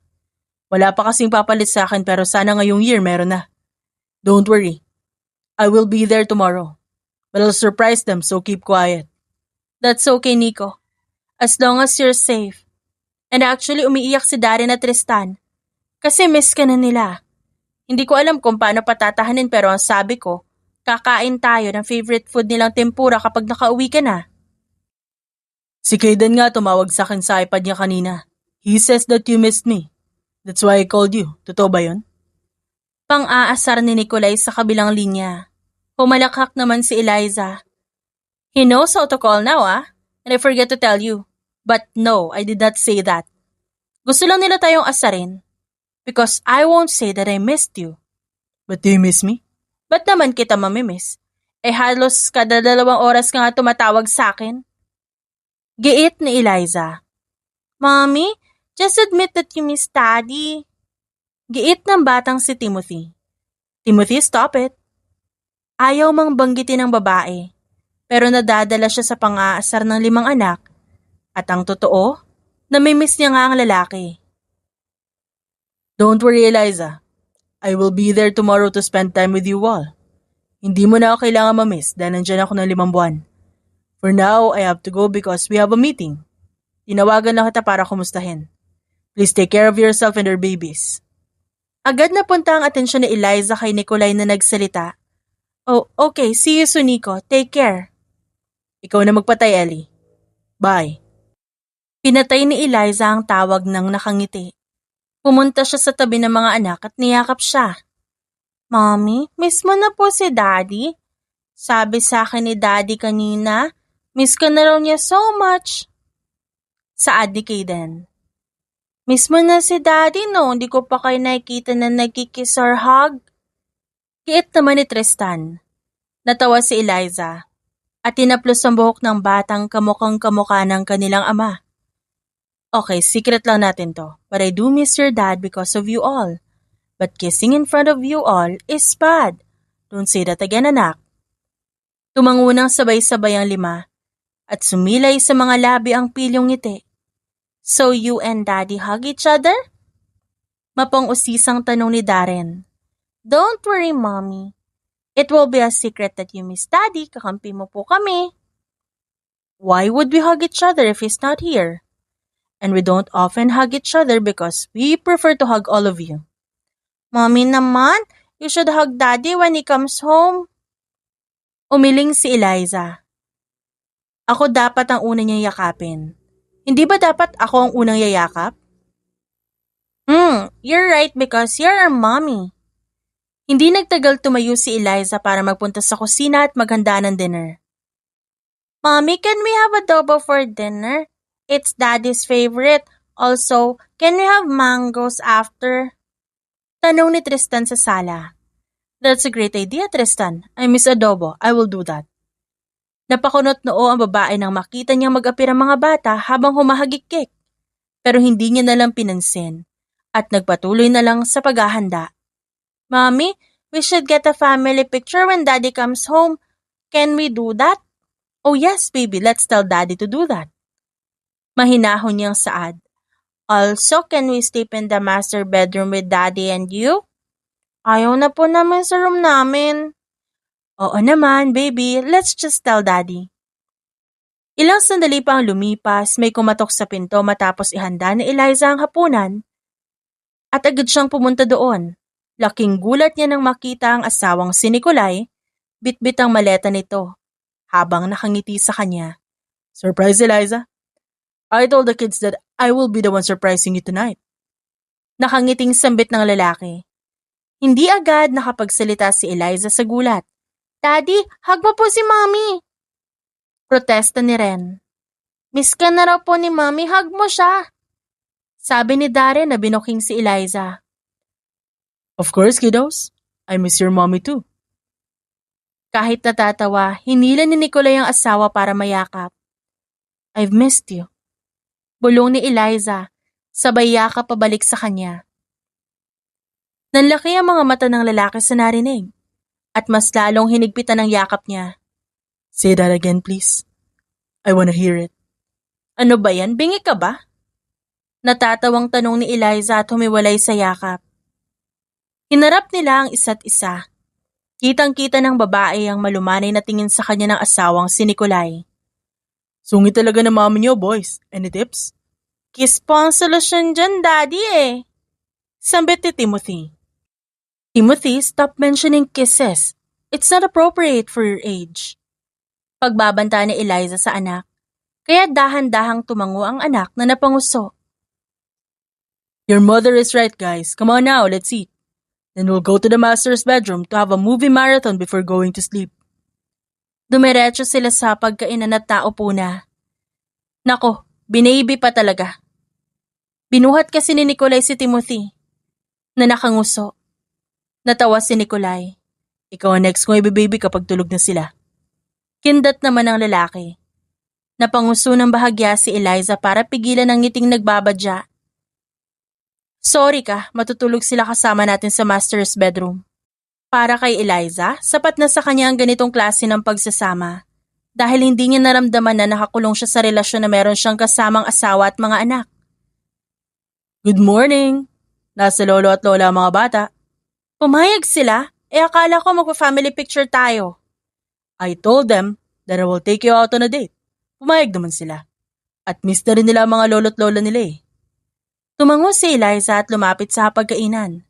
Wala pa kasing papalit sa akin pero sana ngayong year meron na. Don't worry. I will be there tomorrow. But I'll surprise them so keep quiet. That's okay, Nico. As long as you're safe. And actually umiiyak si Darren at Tristan. Kasi miss ka na nila. Hindi ko alam kung paano patatahanin pero ang sabi ko, kakain tayo ng favorite food nilang tempura kapag nakauwi ka na. Si Kaden nga tumawag sa akin sa iPad niya kanina. He says that you missed me. That's why I called you. Totoo ba yun? Pang-aasar ni Nikolai sa kabilang linya. Humalakhak naman si Eliza. He knows how to call now, and I forget to tell you. But no, I did not say that. Gusto lang nila tayong asarin. Because I won't say that I missed you. But do you miss me? Ba't naman kita mamimiss? Halos kada 2 oras ka nga tumatawag sa akin. Giit ni Eliza. Mommy, just admit that you miss Daddy. Giit ng batang si Timothy. Timothy, stop it. Ayaw mang banggitin ng babae, pero nadadala siya sa pang-aasar ng 5 anak, at ang totoo, namimiss niya nga ang lalaki. Don't worry, Eliza. I will be there tomorrow to spend time with you all. Hindi mo na ako kailangan mamiss dahil nandyan ako ng 5 buwan. For now, I have to go because we have a meeting. Tinawagan lang kita para kumustahin. Please take care of yourself and your babies. Agad napunta ang atensyon ni Eliza kay Nikolai na nagsalita. Oh, okay. See you soon, Nico. Take care. Ikaw na magpatay, Ellie. Bye. Pinatay ni Eliza ang tawag ng nakangiti. Pumunta siya sa tabi ng mga anak at niyakap siya. Mommy, miss mo na po si Daddy. Sabi sa akin ni Daddy kanina, miss ka na raw niya so much. Saad ni Kaden. Miss mo na si Daddy, no? Hindi ko pa kayo nakikita na nagkikiss or hug. Kiit naman ni Tristan. Natawa si Eliza at tinaplos ang buhok ng batang kamukhang-kamukha ng kanilang ama. Okay, secret lang natin to, but I do miss your dad because of you all. But kissing in front of you all is bad. Don't say that again, anak. Tumangunang sabay-sabay ang 5 at sumilay sa mga labi ang pilyong ngiti. So you and Daddy hug each other? Mapang-usisang tanong ni Darren. Don't worry, Mommy. It will be a secret that you miss Daddy, kakampi mo po kami. Why would we hug each other if he's not here? And we don't often hug each other because we prefer to hug all of you. Mommy naman, you should hug Daddy when he comes home. Umiling si Eliza. Ako dapat ang una niyang yakapin. Hindi ba dapat ako ang unang yayakap? You're right because you're our mommy. Hindi nagtagal tumayo si Eliza para magpunta sa kusina at maghanda ng dinner. Mommy, can we have adobo for dinner? It's Daddy's favorite. Also, can we have mangoes after? Tanong ni Tristan sa sala. That's a great idea, Tristan. I miss adobo. I will do that. Napakunot noo ang babae nang makita niyang mag-apir ang mga bata habang humahagikik. Pero hindi niya nalang pinansin at nagpatuloy na lang sa paghahanda. Mommy, we should get a family picture when Daddy comes home. Can we do that? Oh yes, baby. Let's tell Daddy to do that. Mahinahon niyang saad. Also, can we sleep in the master bedroom with Daddy and you? Ayaw na po naman sa room namin. Oo naman, baby. Let's just tell Daddy. Ilang sandali pa ang lumipas, may kumatok sa pinto matapos ihanda ni Eliza ang hapunan. At agad siyang pumunta doon. Laking gulat niya nang makita ang asawang si Nikolai, bitbit ang maleta nito, habang nakangiti sa kanya. Surprise, Eliza? I told the kids that I will be the one surprising you tonight. Nakangiting sambit ng lalaki. Hindi agad nakapagsalita si Eliza sa gulat. Daddy, hug mo po si Mommy. Protesta ni Ren. Miss ka na raw po ni Mommy, hug mo siya. Sabi ni Darren na binuking si Eliza. Of course, kiddos. I miss your mommy too. Kahit natatawa, hinila ni Nikolai ang asawa para mayakap. I've missed you. Bulong ni Eliza, sabay yakap pabalik sa kanya. Nanlaki ang mga mata ng lalaki sa narinig. At mas lalong hinigpitan ang yakap niya. Say that again, please. I wanna hear it. Ano ba yan? Bingi ka ba? Natatawang tanong ni Eliza at humiwalay sa yakap. Hinarap nila ang isa't isa. Kitang-kita ng babae ang malumanay na tingin sa kanya ng asawang si Nikolai. Sungit talaga ng mami niyo, boys. Any tips? Kiss po ang solusyon dyan, Daddy eh. Sambit ni Timothy. Timothy, stop mentioning kisses. It's not appropriate for your age. Pagbabanta ni Eliza sa anak, kaya dahan-dahang tumango ang anak na napanguso. Your mother is right, guys. Come on now, let's eat. Then we'll go to the master's bedroom to have a movie marathon before going to sleep. Dumiretso sila sa pagkainan at naupo na. Nako, binaby pa talaga. Binuhat kasi ni Nikolay si Timothy na nakanguso. Natawa si Nikolay. Ikaw ang next kong ibibaby kapag tulog na sila. Kindat naman ang lalaki. Napanguso ng bahagya si Eliza para pigilan ang ngiting nagbabadya. Sorry ka, matutulog sila kasama natin sa master's bedroom. Para kay Eliza, sapat na sa kanya ang ganitong klase ng pagsasama dahil hindi niya naramdaman na nakakulong siya sa relasyon na meron siyang kasamang asawa at mga anak. Good morning! Nasa lolo at lola ang mga bata. Pumayag sila? Akala ko magpa-family picture tayo. I told them that I will take you out on a date. Pumayag naman sila. At miss na rin nila ang mga lolo't lola nila eh. Tumango si Eliza at lumapit sa hapagkainan.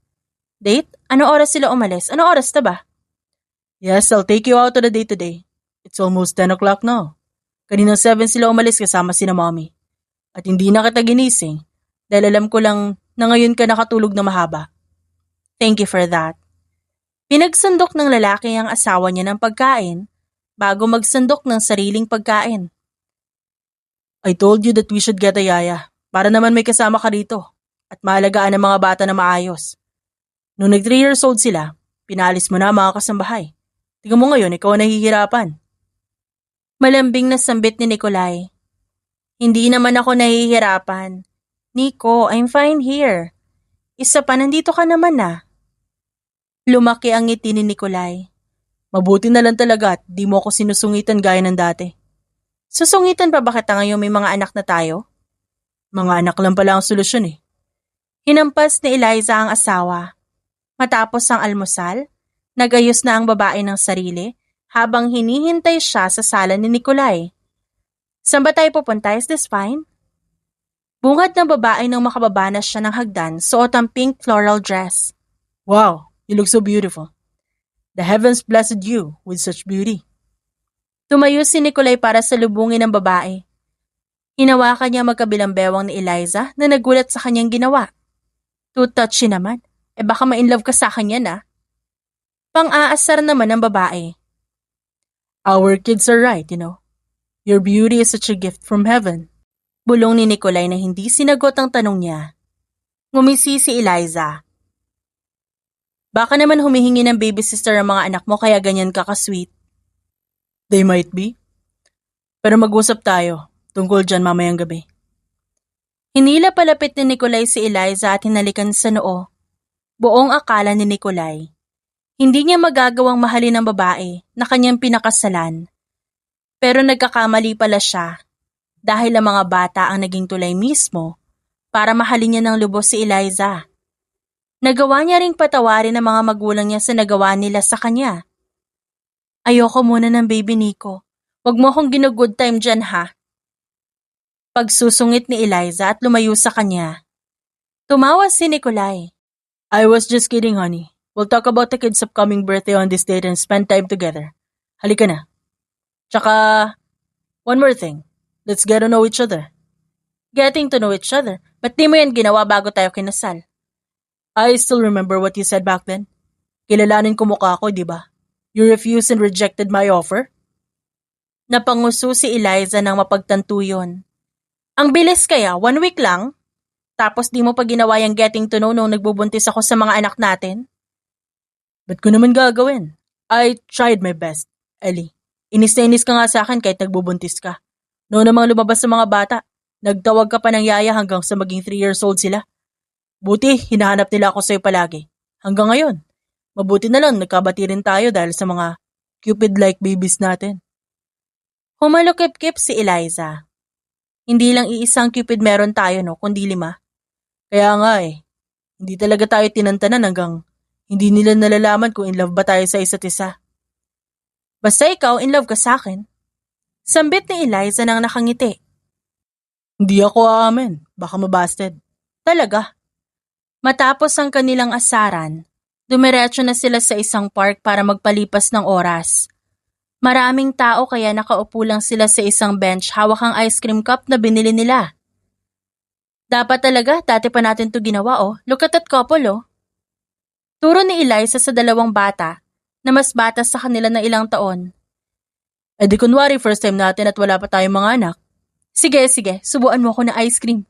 Date? Ano oras sila umalis? Ano oras na ba? Yes, I'll take you out on a date today. It's almost 10 o'clock now. Kaninang 7 sila umalis kasama sina mommy. At hindi na kita ginising dahil alam ko lang na ngayon ka nakatulog na mahaba. Thank you for that. Pinagsandok ng lalaki ang asawa niya ng pagkain bago magsandok ng sariling pagkain. I told you that we should get a yaya para naman may kasama ka rito at maalagaan ang mga bata na maayos. Noong nag 3 years old sila, pinalis mo na ang mga kasambahay. Tingnan mo ngayon, ikaw ang nahihirapan. Malambing na sambit ni Nikolay. Hindi naman ako nahihirapan. Nico, I'm fine here. Isa pa, nandito ka naman na. Lumaki ang ngiti ni Nikolay. Mabuti na lang talaga at di mo ako sinusungitan gaya ng dati. Susungitan pa ba kita ngayon may mga anak na tayo? Mga anak lang pala ang solusyon eh. Hinampas ni Eliza ang asawa. Matapos ang almusal, nagayos na ang babae ng sarili habang hinihintay siya sa sala ni Nikolay. Saan ba tayo pupunta? Is this fine? Bungad ng babae nang makababa na siya ng hagdan, suot ang pink floral dress. Wow, you look so beautiful. The heavens blessed you with such beauty. Tumayo si Nikolay para salubungin ang babae. Hinawakan niya magkabilang bewang ni Eliza na nagulat sa kanyang ginawa. Too touchy naman. Baka ma-inlove ka sa akin yan ah. Pang-aasar naman ng babae. Our kids are right, you know. Your beauty is such a gift from heaven. Bulong ni Nikolay na hindi sinagot ang tanong niya. Ngumisi si Eliza. Baka naman humihingi ng baby sister ang mga anak mo kaya ganyan ka ka-sweet. They might be. Pero mag-usap tayo tungkol dyan mamayang gabi. Hinila palapit ni Nikolay si Eliza at hinalikan sa noo. Buong akala ni Nikolay. Hindi niya magagawang mahalin ang babae na kanyang pinakasalan. Pero nagkakamali pala siya dahil ang mga bata ang naging tulay mismo para mahalin niya ng lubos si Eliza. Nagawa niya ring patawarin ang mga magulang niya sa nagawa nila sa kanya. Ayoko muna ng baby Nico. Huwag mo akong gino-good time dyan ha. Pagsusungit ni Eliza at lumayo sa kanya. Tumawa si Nikolay. I was just kidding, honey. We'll talk about the kid's upcoming birthday on this date and spend time together. Halika na. Tsaka, one more thing. Let's get to know each other. Getting to know each other? Ba't di mo yan ginawa bago tayo kinasal? I still remember what you said back then. Kilalanin ko mukha ko, di ba? You refused and rejected my offer? Napanguso si Eliza nang mapagtanto yun. Ang bilis kaya, 1 week lang? Tapos di mo pa ginawa yung getting to know nung nagbubuntis ako sa mga anak natin? Ba't ko naman gagawin? I tried my best, Ellie. Inis na inis ka nga sa akin kahit nagbubuntis ka. Noon namang lumabas sa mga bata, nagtawag ka pa ng yaya hanggang sa maging 3 years old sila. Buti, hinahanap nila ako sa'yo palagi. Hanggang ngayon, mabuti na lang nagkabati rin tayo dahil sa mga Cupid-like babies natin. Humalukip-kip si Eliza. Hindi lang iisang Cupid meron tayo no, kundi 5. Kaya nga hindi talaga tayo tinantanan hanggang hindi nila nalalaman kung in love ba tayo sa isa't isa. Basta ikaw in love ka sa akin. Sambit ni Eliza nang nakangiti. Hindi ako aamin, baka mabasted. Talaga. Matapos ang kanilang asaran, dumiretso na sila sa isang park para magpalipas ng oras. Maraming tao kaya nakaupo lang sila sa isang bench hawak ang ice cream cup na binili nila. Dapat talaga, dati pa natin to ginawa Look at that couple Turo ni Eliza sa 2 bata na mas bata sa kanila ng ilang taon. Eh di kunwari first time natin at wala pa tayong mga anak. Sige, subuan mo ako ng ice cream.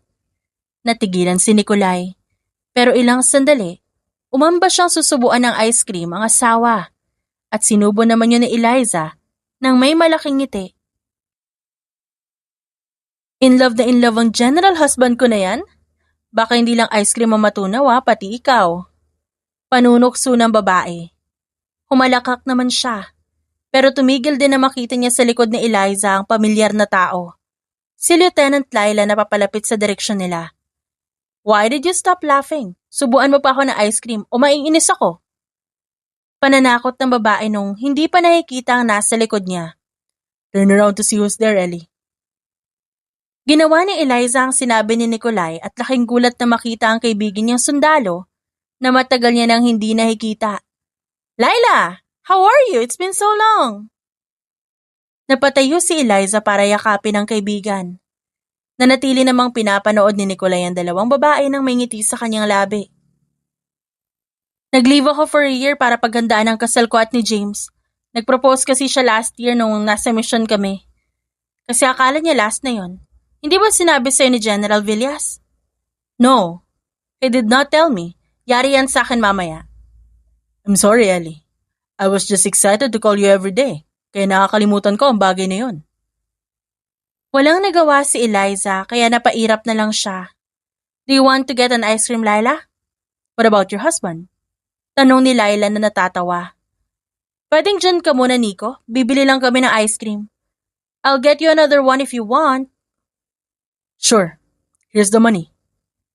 Natigilan si Nikolai. Pero ilang sandali, umamba siyang susubuan ng ice cream ang asawa. At sinubo naman yun ni Eliza nang may malaking ngiti. In love na in love ang general husband ko na yan? Baka hindi lang ice cream ang matunaw pati ikaw. Panunokso ng babae. Humalakak naman siya. Pero tumigil din na makita niya sa likod ni Eliza ang pamilyar na tao. Si Lieutenant Laila na papalapit sa direksyon nila. Why did you stop laughing? Subuan mo pa ako ng ice cream o maiinis ako? Pananakot ng babae nung hindi pa nakikita ang nasa likod niya. Turn around to see who's there, Ellie. Ginawa ni Eliza ang sinabi ni Nikolai at laking gulat na makita ang kaibigan niyang sundalo na matagal niya nang hindi nakikita. Laila! How are you? It's been so long! Napatayo si Eliza para yakapin ang kaibigan. Nanatili namang pinapanood ni Nikolai ang dalawang babae nang may ngiti sa kanyang labi. Nag-leave ako for a year para paghandaan ang kasal ko at ni James. Nag-propose kasi siya last year nung nasa mission kami. Kasi akala niya last na yon. Hindi ba sinabi sa'yo ni General Villas? No, he did not tell me. Yari yan sa akin mamaya. I'm sorry, Ellie. I was just excited to call you every day. Kaya nakakalimutan ko ang bagay na yon. Walang nagawa si Eliza kaya napairap na lang siya. Do you want to get an ice cream, Laila? What about your husband? Tanong ni Laila na natatawa. Pwedeng dyan ka muna, Nico. Bibili lang kami ng ice cream. I'll get you another one if you want. Sure. Here's the money.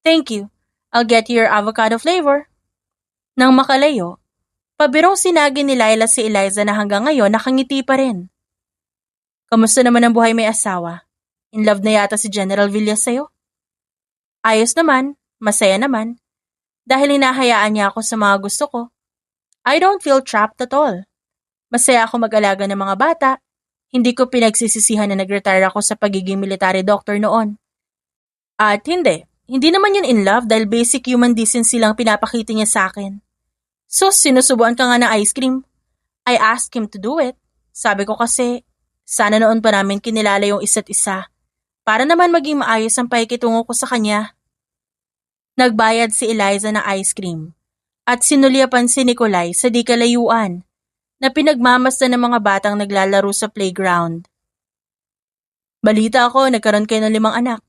Thank you. I'll get you your avocado flavor. Nang makalayo, pabirong sinagi ni Laila si Eliza na hanggang ngayon nakangiti pa rin. Kamusta naman ang buhay may asawa? In love na yata si General Villas sa'yo? Ayos naman, masaya naman. Dahil hinahayaan niya ako sa mga gusto ko. I don't feel trapped at all. Masaya ako mag-alaga ng mga bata. Hindi ko pinagsisisihan na nag-retire ako sa pagiging military doctor noon. At hindi naman yun in love dahil basic human decency lang pinapakita niya sa akin. So, sinusubuan ka nga ng ice cream. I asked him to do it. Sabi ko kasi, sana noon pa namin kinilala yung isa't isa. Para naman maging maayos ang pakikitungo ko sa kanya. Nagbayad si Eliza ng ice cream. At sinulyapan si Nikolai sa di kalayuan na pinagmamasdan ng mga batang naglalaro sa playground. Balita ako, nagkaroon kayo ng 5 anak.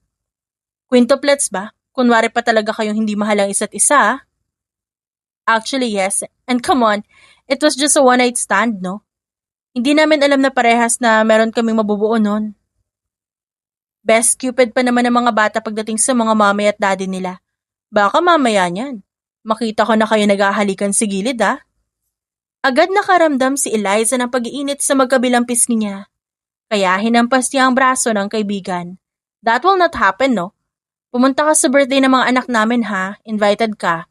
Quintuplets ba? Kunwari pa talaga kayong hindi mahal ang isa't isa. Actually, yes. And come on, it was just a one-night stand, no? Hindi namin alam na parehas na meron kaming mabubuo nun. Best cupid pa naman ng mga bata pagdating sa mga mommy at daddy nila. Baka mamaya niyan. Makita ko na kayo naghahalikan sa gilid, Agad nakaramdam si Eliza ng pag-iinit sa magkabilang pisngi niya. Kaya hinampas niya ang braso ng kaibigan. That will not happen, no? Pumunta ka sa birthday ng mga anak namin, ha? Invited ka.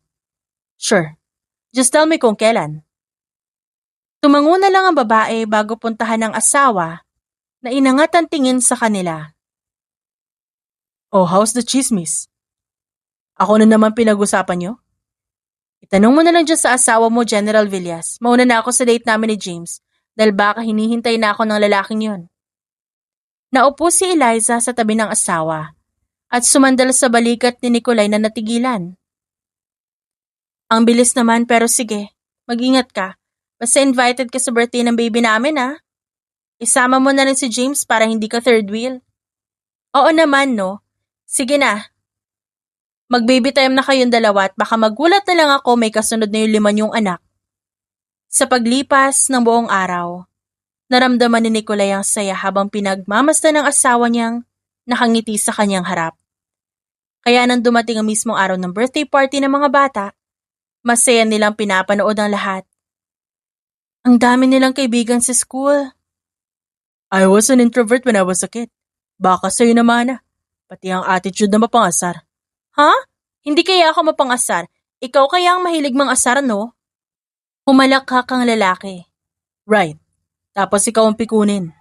Sure. Just tell me kung kailan. Tumango na lang ang babae bago puntahan ng asawa na inangat ang tingin sa kanila. Oh, how's the chismis? Ako na naman pinag-usapan niyo? Itanong mo na lang dyan sa asawa mo, General Villas. Mauna na ako sa date namin ni James dahil baka hinihintay na ako ng lalaking yon. Naupo si Eliza sa tabi ng asawa at sumandal sa balikat ni Nikolai na natigilan. Ang bilis naman pero sige, mag-ingat ka. Basta invited ka sa birthday ng baby namin, Isama mo na rin si James para hindi ka third wheel. Oo naman, no? Sige na. Mag-baby time na kayong dalawa at baka magulat na lang ako may kasunod na yung 5 niyong anak. Sa paglipas ng buong araw, naramdaman ni Nikolai ang saya habang pinagmamasdan ng asawa niyang nakangiti sa kanyang harap. Kaya nang dumating ang mismong araw ng birthday party ng mga bata, masaya nilang pinapanood ang lahat. Ang dami nilang kaibigan sa school. I was an introvert when I was a kid. Baka sa'yo naman pati ang attitude na mapangasar. Ha? Hindi kaya ako mapangasar. Ikaw kaya ang mahilig mangasar, no? Humalakhak ang lalaki. Right. Tapos ikaw ang pikunin.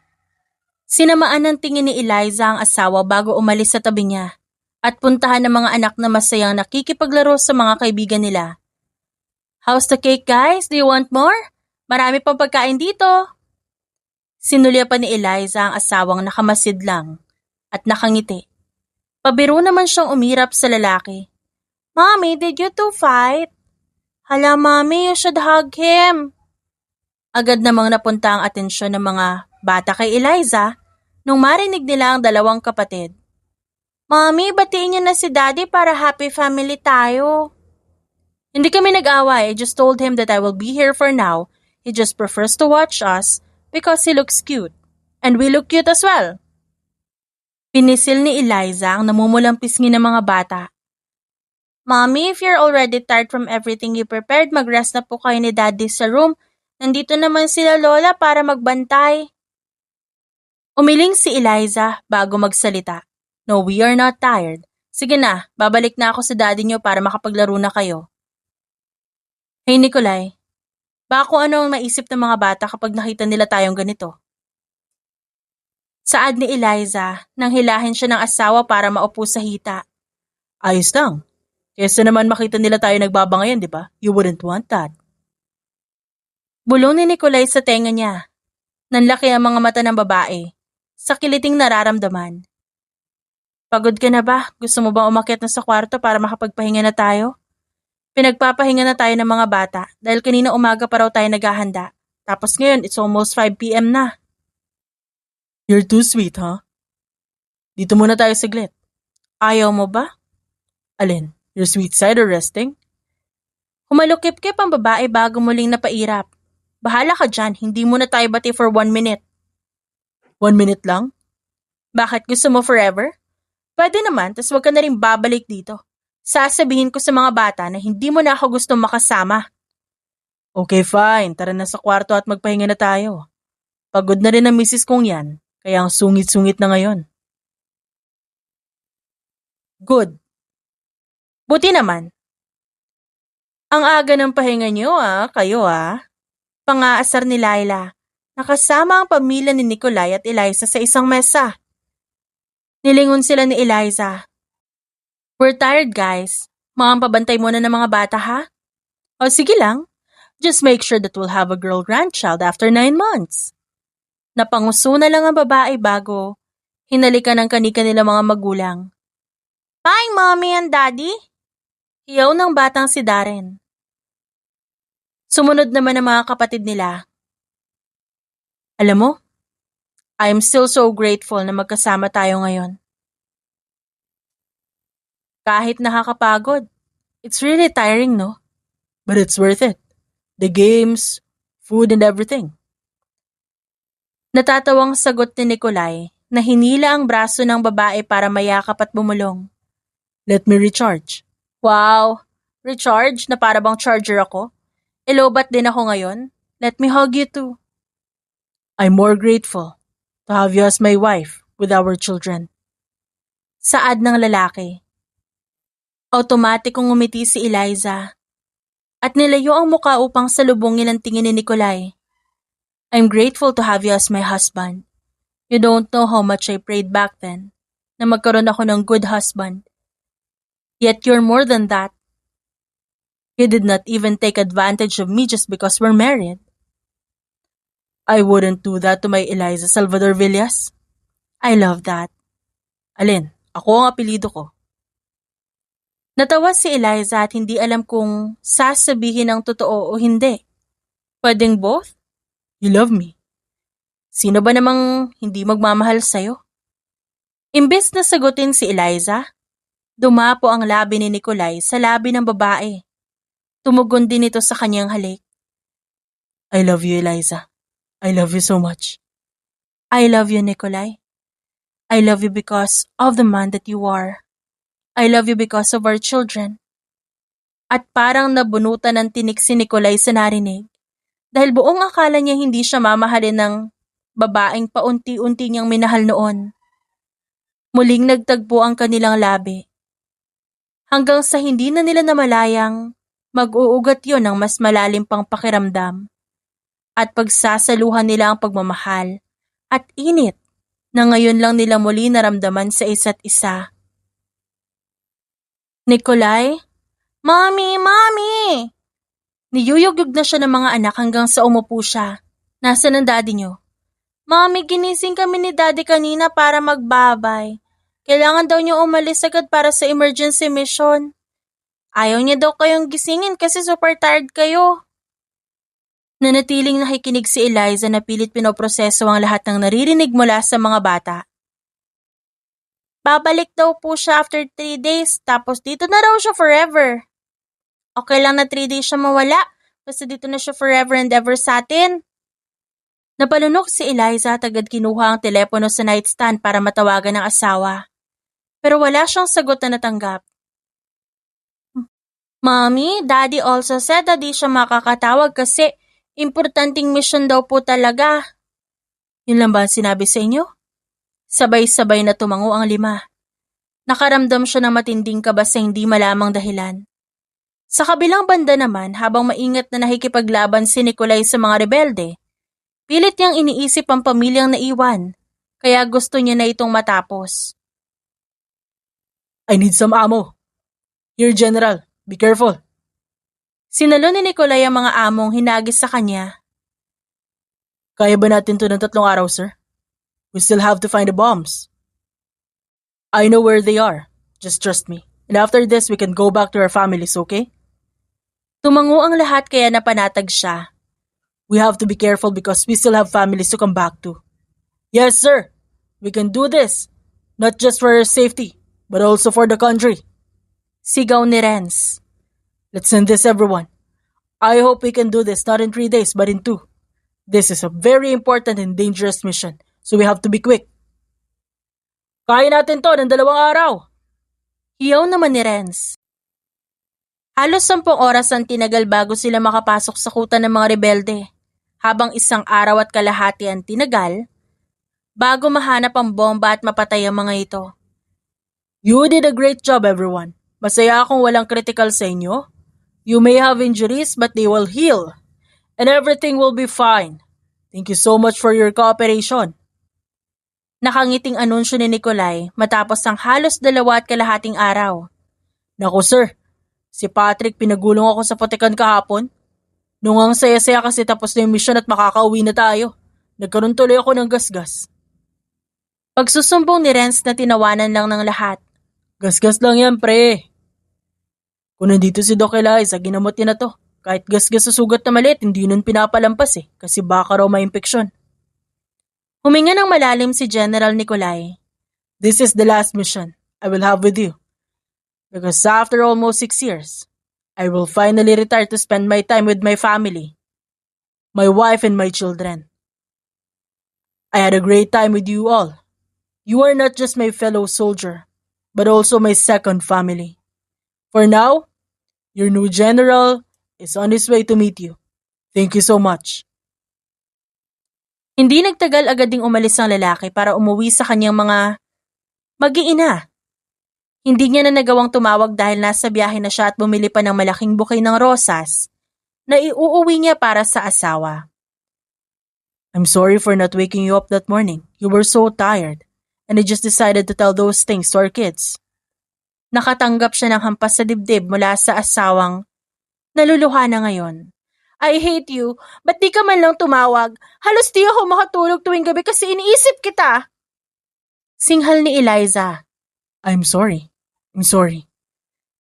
Sinamaan ng tingin ni Eliza ang asawa bago umalis sa tabi niya at puntahan ng mga anak na masayang nakikipaglaro sa mga kaibigan nila. How's the cake, guys? Do you want more? Marami pang pagkain dito. Sinulya pa ni Eliza ang asawang nakamasid lang at nakangiti. Pabiro naman siyang umirap sa lalaki. Mommy, did you two fight? Hala, Mommy, you should hug him. Agad namang napunta ang atensyon ng mga bata kay Eliza nung marinig nila ang dalawang kapatid. Mommy, batiin niyo na si Daddy para happy family tayo. Hindi kami nag-away. I just told him that I will be here for now. He just prefers to watch us because he looks cute. And we look cute as well. Pinisil ni Eliza ang namumulang pisngi ng mga bata. Mommy, if you're already tired from everything you prepared, mag-rest na po kayo ni Daddy sa room. Nandito naman sila Lola para magbantay. Umiling si Eliza bago magsalita. No, we are not tired. Sige na, babalik na ako sa daddy niyo para makapaglaro na kayo. Hey Nikolai, baka kung ano ang maisip ng mga bata kapag nakita nila tayong ganito? Saad ni Eliza nang hilahin siya ng asawa para maupo sa hita. Ayos lang. Kesa naman makita nila tayo nagbabangayan, di ba? You wouldn't want that. Bulong ni Nikolai sa tenga niya. Nanlaki ang mga mata ng babae. Sa kiliting nararamdaman. Pagod ka na ba? Gusto mo bang umakyat na sa kwarto para makapagpahinga na tayo? Pinagpapahinga na tayo ng mga bata dahil kanina umaga pa raw tayo naghahanda. Tapos ngayon, it's almost 5 p.m. na. You're too sweet, huh? Dito muna tayo saglit. Ayaw mo ba? Alin? Your sweet side or resting? Humalukip-kip ang babae bago muling napairap. Bahala ka dyan, hindi muna tayo bati for 1 minute. 1 minute lang? Bakit gusto mo forever? Pwede naman, tas wag ka na rin babalik dito. Sasabihin ko sa mga bata na hindi mo na ako gustong makasama. Okay, fine. Tara na sa kwarto at magpahinga na tayo. Pagod na rin ang misis kong yan, kaya ang sungit-sungit na ngayon. Good. Buti naman. Ang aga ng pahinga niyo kayo Pangaasar ni Laila. Nakasama ang pamilya ni Nikolai at Eliza sa isang mesa. Nilingon sila ni Eliza. We're tired, guys. Pabantay muna ng mga bata, ha? O sige lang. Just make sure that we'll have a girl grandchild after 9 months. Napanguso na lang ang babae bago hinalikan ng kanika nila mga magulang. Bye, Mommy and Daddy. Hiyaw ng batang si Darren. Sumunod naman ang mga kapatid nila. Alam mo, I'm still so grateful na magkasama tayo ngayon. Kahit nakakapagod, it's really tiring, no? But it's worth it. The games, food and everything. Natatawang sagot ni Nikolai na hinila ang braso ng babae para mayakap at bumulong. Let me recharge. Wow, recharge na para bang charger ako? Ilobat din ako ngayon. Let me hug you too. I'm more grateful to have you as my wife with our children. Saad ng lalaki. Automatikong umiti si Eliza at nilayo ang muka upang salubungin ang tingin ni Nikolai. I'm grateful to have you as my husband. You don't know how much I prayed back then na magkaroon ako ng good husband. Yet you're more than that. You did not even take advantage of me just because we're married. I wouldn't do that to my Eliza Salvador Villas. I love that. Alin, ako ang apelido ko. Natawa si Eliza at hindi alam kung sasabihin ang totoo o hindi. Pwedeng both? You love me. Sino ba namang hindi magmamahal sa'yo? Imbes na sagutin si Eliza, dumapo ang labi ni Nikolai sa labi ng babae. Tumugon din ito sa kanyang halik. I love you, Eliza. I love you so much. I love you, Nikolai. I love you because of the man that you are. I love you because of our children. At parang nabunutan ng tinik si Nikolai sa narinig dahil buong akala niya hindi siya mamahalin ng babaeng paunti-unti niyang minahal noon. Muling nagtagpo ang kanilang labi. Hanggang sa hindi na nila namalayang mag-uugat yon ng mas malalim pang pakiramdam at pagsasaluhan nila ang pagmamahal at init na ngayon lang nila muli naramdaman sa isa't isa. Nikolai? Mommy! Mommy! Niyuyugyug na siya ng mga anak hanggang sa umupo siya. Nasaan ang daddy niyo? Mami, ginising kami ni Daddy kanina para magbabay. Kailangan daw niyo umalis agad para sa emergency mission. Ayaw niya daw kayong gisingin kasi super tired kayo. Nanatiling nakikinig si Eliza na pilit pinoproseso ang lahat ng naririnig mula sa mga bata. Babalik daw po siya after 3 days, tapos dito na raw siya forever. Okay lang na 3 days siya mawala, basta dito na siya forever and ever sa atin. Napalunok si Eliza at agad kinuha ang telepono sa nightstand para matawagan ang asawa. Pero wala siyang sagot na natanggap. Mommy, Daddy also said na di siya makakatawag kasi importanteng mission daw po talaga. Yun lang ba ang sinabi sa inyo? Sabay-sabay na tumango ang 5. Nakaramdam siya ng matinding kaba sa hindi malamang dahilan. Sa kabilang banda naman, habang maingat na nakikipaglaban si Nikolay sa mga rebelde, pilit niyang iniisip ang pamilyang naiwan, kaya gusto niya na itong matapos. I need some ammo. Here, General. Be careful. Sinalo ni Nikolay ang mga among hinagis sa kanya. Kaya ba natin to ng 3 araw, sir? We still have to find the bombs. I know where they are. Just trust me. And after this, we can go back to our families, okay? Tumango ang lahat kaya napanatag siya. We have to be careful because we still have families to come back to. Yes, sir. We can do this. Not just for our safety, but also for the country. Sigaw ni Renz. Let's send this, everyone. I hope we can do this not in 3 days, but in 2. This is a very important and dangerous mission, so we have to be quick. Kaya natin to ng 2 araw. Hiyaw naman ni Renz. Halos 10 oras ang tinagal bago sila makapasok sa kuta ng mga rebelde, habang 1 araw at kalahati ang tinagal bago mahanap ang bomba at mapatay ang mga ito. You did a great job, everyone. Masaya akong walang critical sa inyo. You may have injuries, but they will heal. And everything will be fine. Thank you so much for your cooperation. Nakangiting anunsyo ni Nikolay matapos ang halos 2.5 araw. Naku sir, si Patrick pinagulong ako sa Potecan kahapon. Nung ang saya-saya kasi tapos na yung mission at makakauwi na tayo. Nagkaroon tuloy ako ng gasgas. Pagsusumbong ni Renz na tinawanan lang ng lahat. Gasgas lang yan, pre. Kung nandito si Doc Eliza, ginamot niya na to. Kahit gasgas sa sugat na maliit, hindi nun pinapalampas kasi baka raw may impeksyon. Huminga ng malalim si General Nikolay. This is the last mission I will have with you. Because after almost 6 years, I will finally retire to spend my time with my family, my wife and my children. I had a great time with you all. You are not just my fellow soldier, but also my second family. For now, your new general is on his way to meet you. Thank you so much. Hindi nagtagal agad ding umalis ang lalaki para umuwi sa kanyang mga mag-iina. Hindi niya na nagawang tumawag dahil nasa biyahe na siya at bumili pa ng malaking bouquet ng rosas na iuuwi niya para sa asawa. I'm sorry for not waking you up that morning. You were so tired, and I just decided to tell those things to our kids. Nakatanggap siya ng hampas sa dibdib mula sa asawang naluluha na ngayon. I hate you. Ba't di ka man lang tumawag? Halos di ako makatulog tuwing gabi kasi iniisip kita. Singhal ni Eliza. I'm sorry.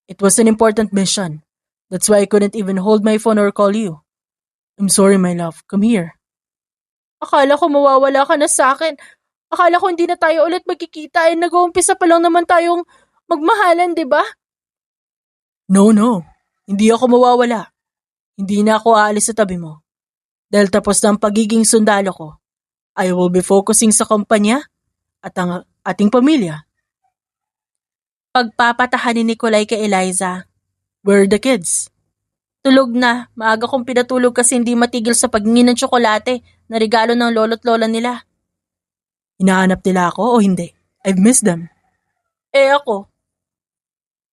It was an important mission. That's why I couldn't even hold my phone or call you. I'm sorry, my love. Come here. Akala ko mawawala ka na sa akin. Akala ko hindi na tayo ulit magkikita nag-uumpisa pa lang naman tayong magmahalan, di ba? No. Hindi ako mawawala. Hindi na ako aalis sa tabi mo. Dahil tapos na ang pagiging sundalo ko, I will be focusing sa kumpanya at ang ating pamilya. Pagpapatahan ni Nikolay kay Eliza. Where are the kids? Tulog na. Maaga kong pinatulog kasi hindi matigil sa pagngin ng tsokolate na regalo ng lolo't lola nila. Hinahanap nila ako o hindi? I've missed them. Ako?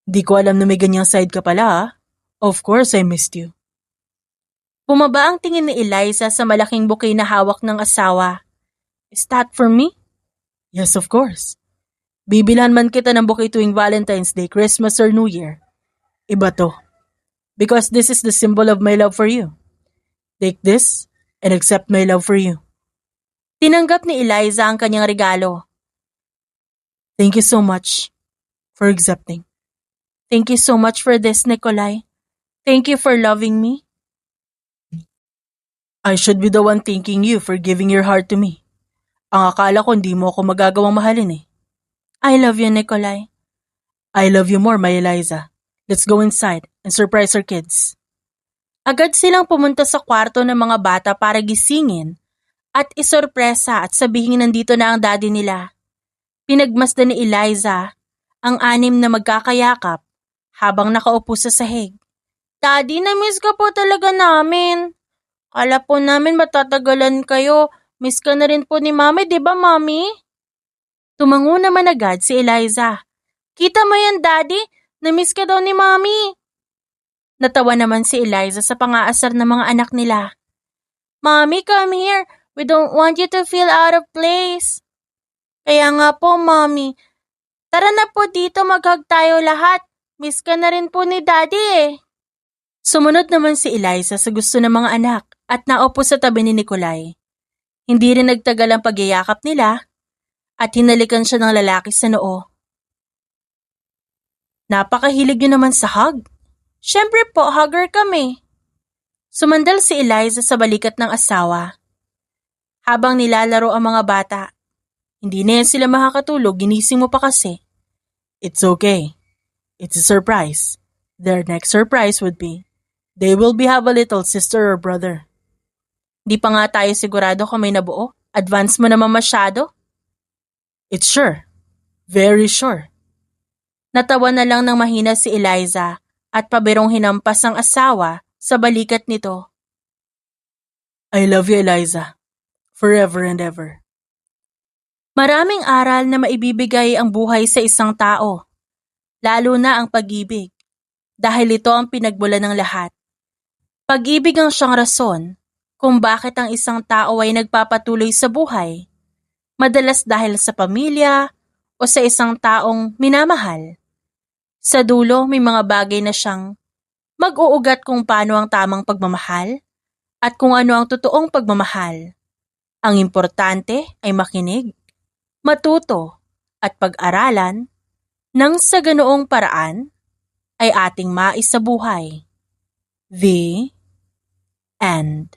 Di ko alam na may ganyang side ka pala ha. Of course I missed you. Bumaba ang tingin ni Eliza sa malaking bouquet na hawak ng asawa. Is that for me? Yes, of course. Bibilhan man kita ng bouquet tuwing Valentine's Day, Christmas or New Year. Iba to. Because this is the symbol of my love for you. Take this and accept my love for you. Tinanggap ni Eliza ang kanyang regalo. Thank you so much for accepting. Thank you so much for this, Nikolai. Thank you for loving me. I should be the one thanking you for giving your heart to me. Ang akala ko hindi mo ako magagawang mahalin eh. I love you, Nikolai. I love you more, my Eliza. Let's go inside and surprise our kids. Agad silang pumunta sa kwarto ng mga bata para gisingin at isorpresa at sabihin nandito na ang daddy nila. Pinagmasdan ni Eliza ang 6 na magkakayakap habang nakaupo sa sahig. Daddy, na-miss ka po talaga namin. Kala po namin matatagalan kayo. Miss ka na rin po ni Mami, di ba Mami? Tumango naman agad si Eliza. Kita mo yan, Daddy? Na-miss ka daw ni Mami. Natawa naman si Eliza sa pangaasar ng mga anak nila. Mommy, come here. We don't want you to feel out of place. Kaya nga po, Mommy. Tara na po dito, mag-hug tayo lahat. Miss ka na rin po ni Daddy eh. Sumunod naman si Eliza sa gusto ng mga anak at naupo sa tabi ni Nikolai. Hindi rin nagtagal ang pagyayakap nila at hinalikan siya ng lalaki sa noo. Napakahilig niyo naman sa hug. Siyempre po, hugger kami. Sumandal si Eliza sa balikat ng asawa. Habang nilalaro ang mga bata, hindi na yan sila makakatulog, ginising mo pa kasi. It's okay. It's a surprise. Their next surprise would be, they will have a little sister or brother. Di pa nga tayo sigurado kung may nabuo. Advance mo naman masyado. It's sure. Very sure. Natawa na lang ng mahina si Eliza at pabirong hinampas ang asawa sa balikat nito. I love you, Eliza. Forever and ever. Maraming aral na maibibigay ang buhay sa isang tao, lalo na ang pag-ibig, dahil ito ang pinagmulan ng lahat. Pag-ibig ang siyang rason kung bakit ang isang tao ay nagpapatuloy sa buhay, madalas dahil sa pamilya o sa isang taong minamahal. Sa dulo, may mga bagay na siyang mag-uugat kung paano ang tamang pagmamahal at kung ano ang totoong pagmamahal. Ang importante ay makinig, matuto at pag-aralan nang sa ganoong paraan ay ating maisabuhay. The end.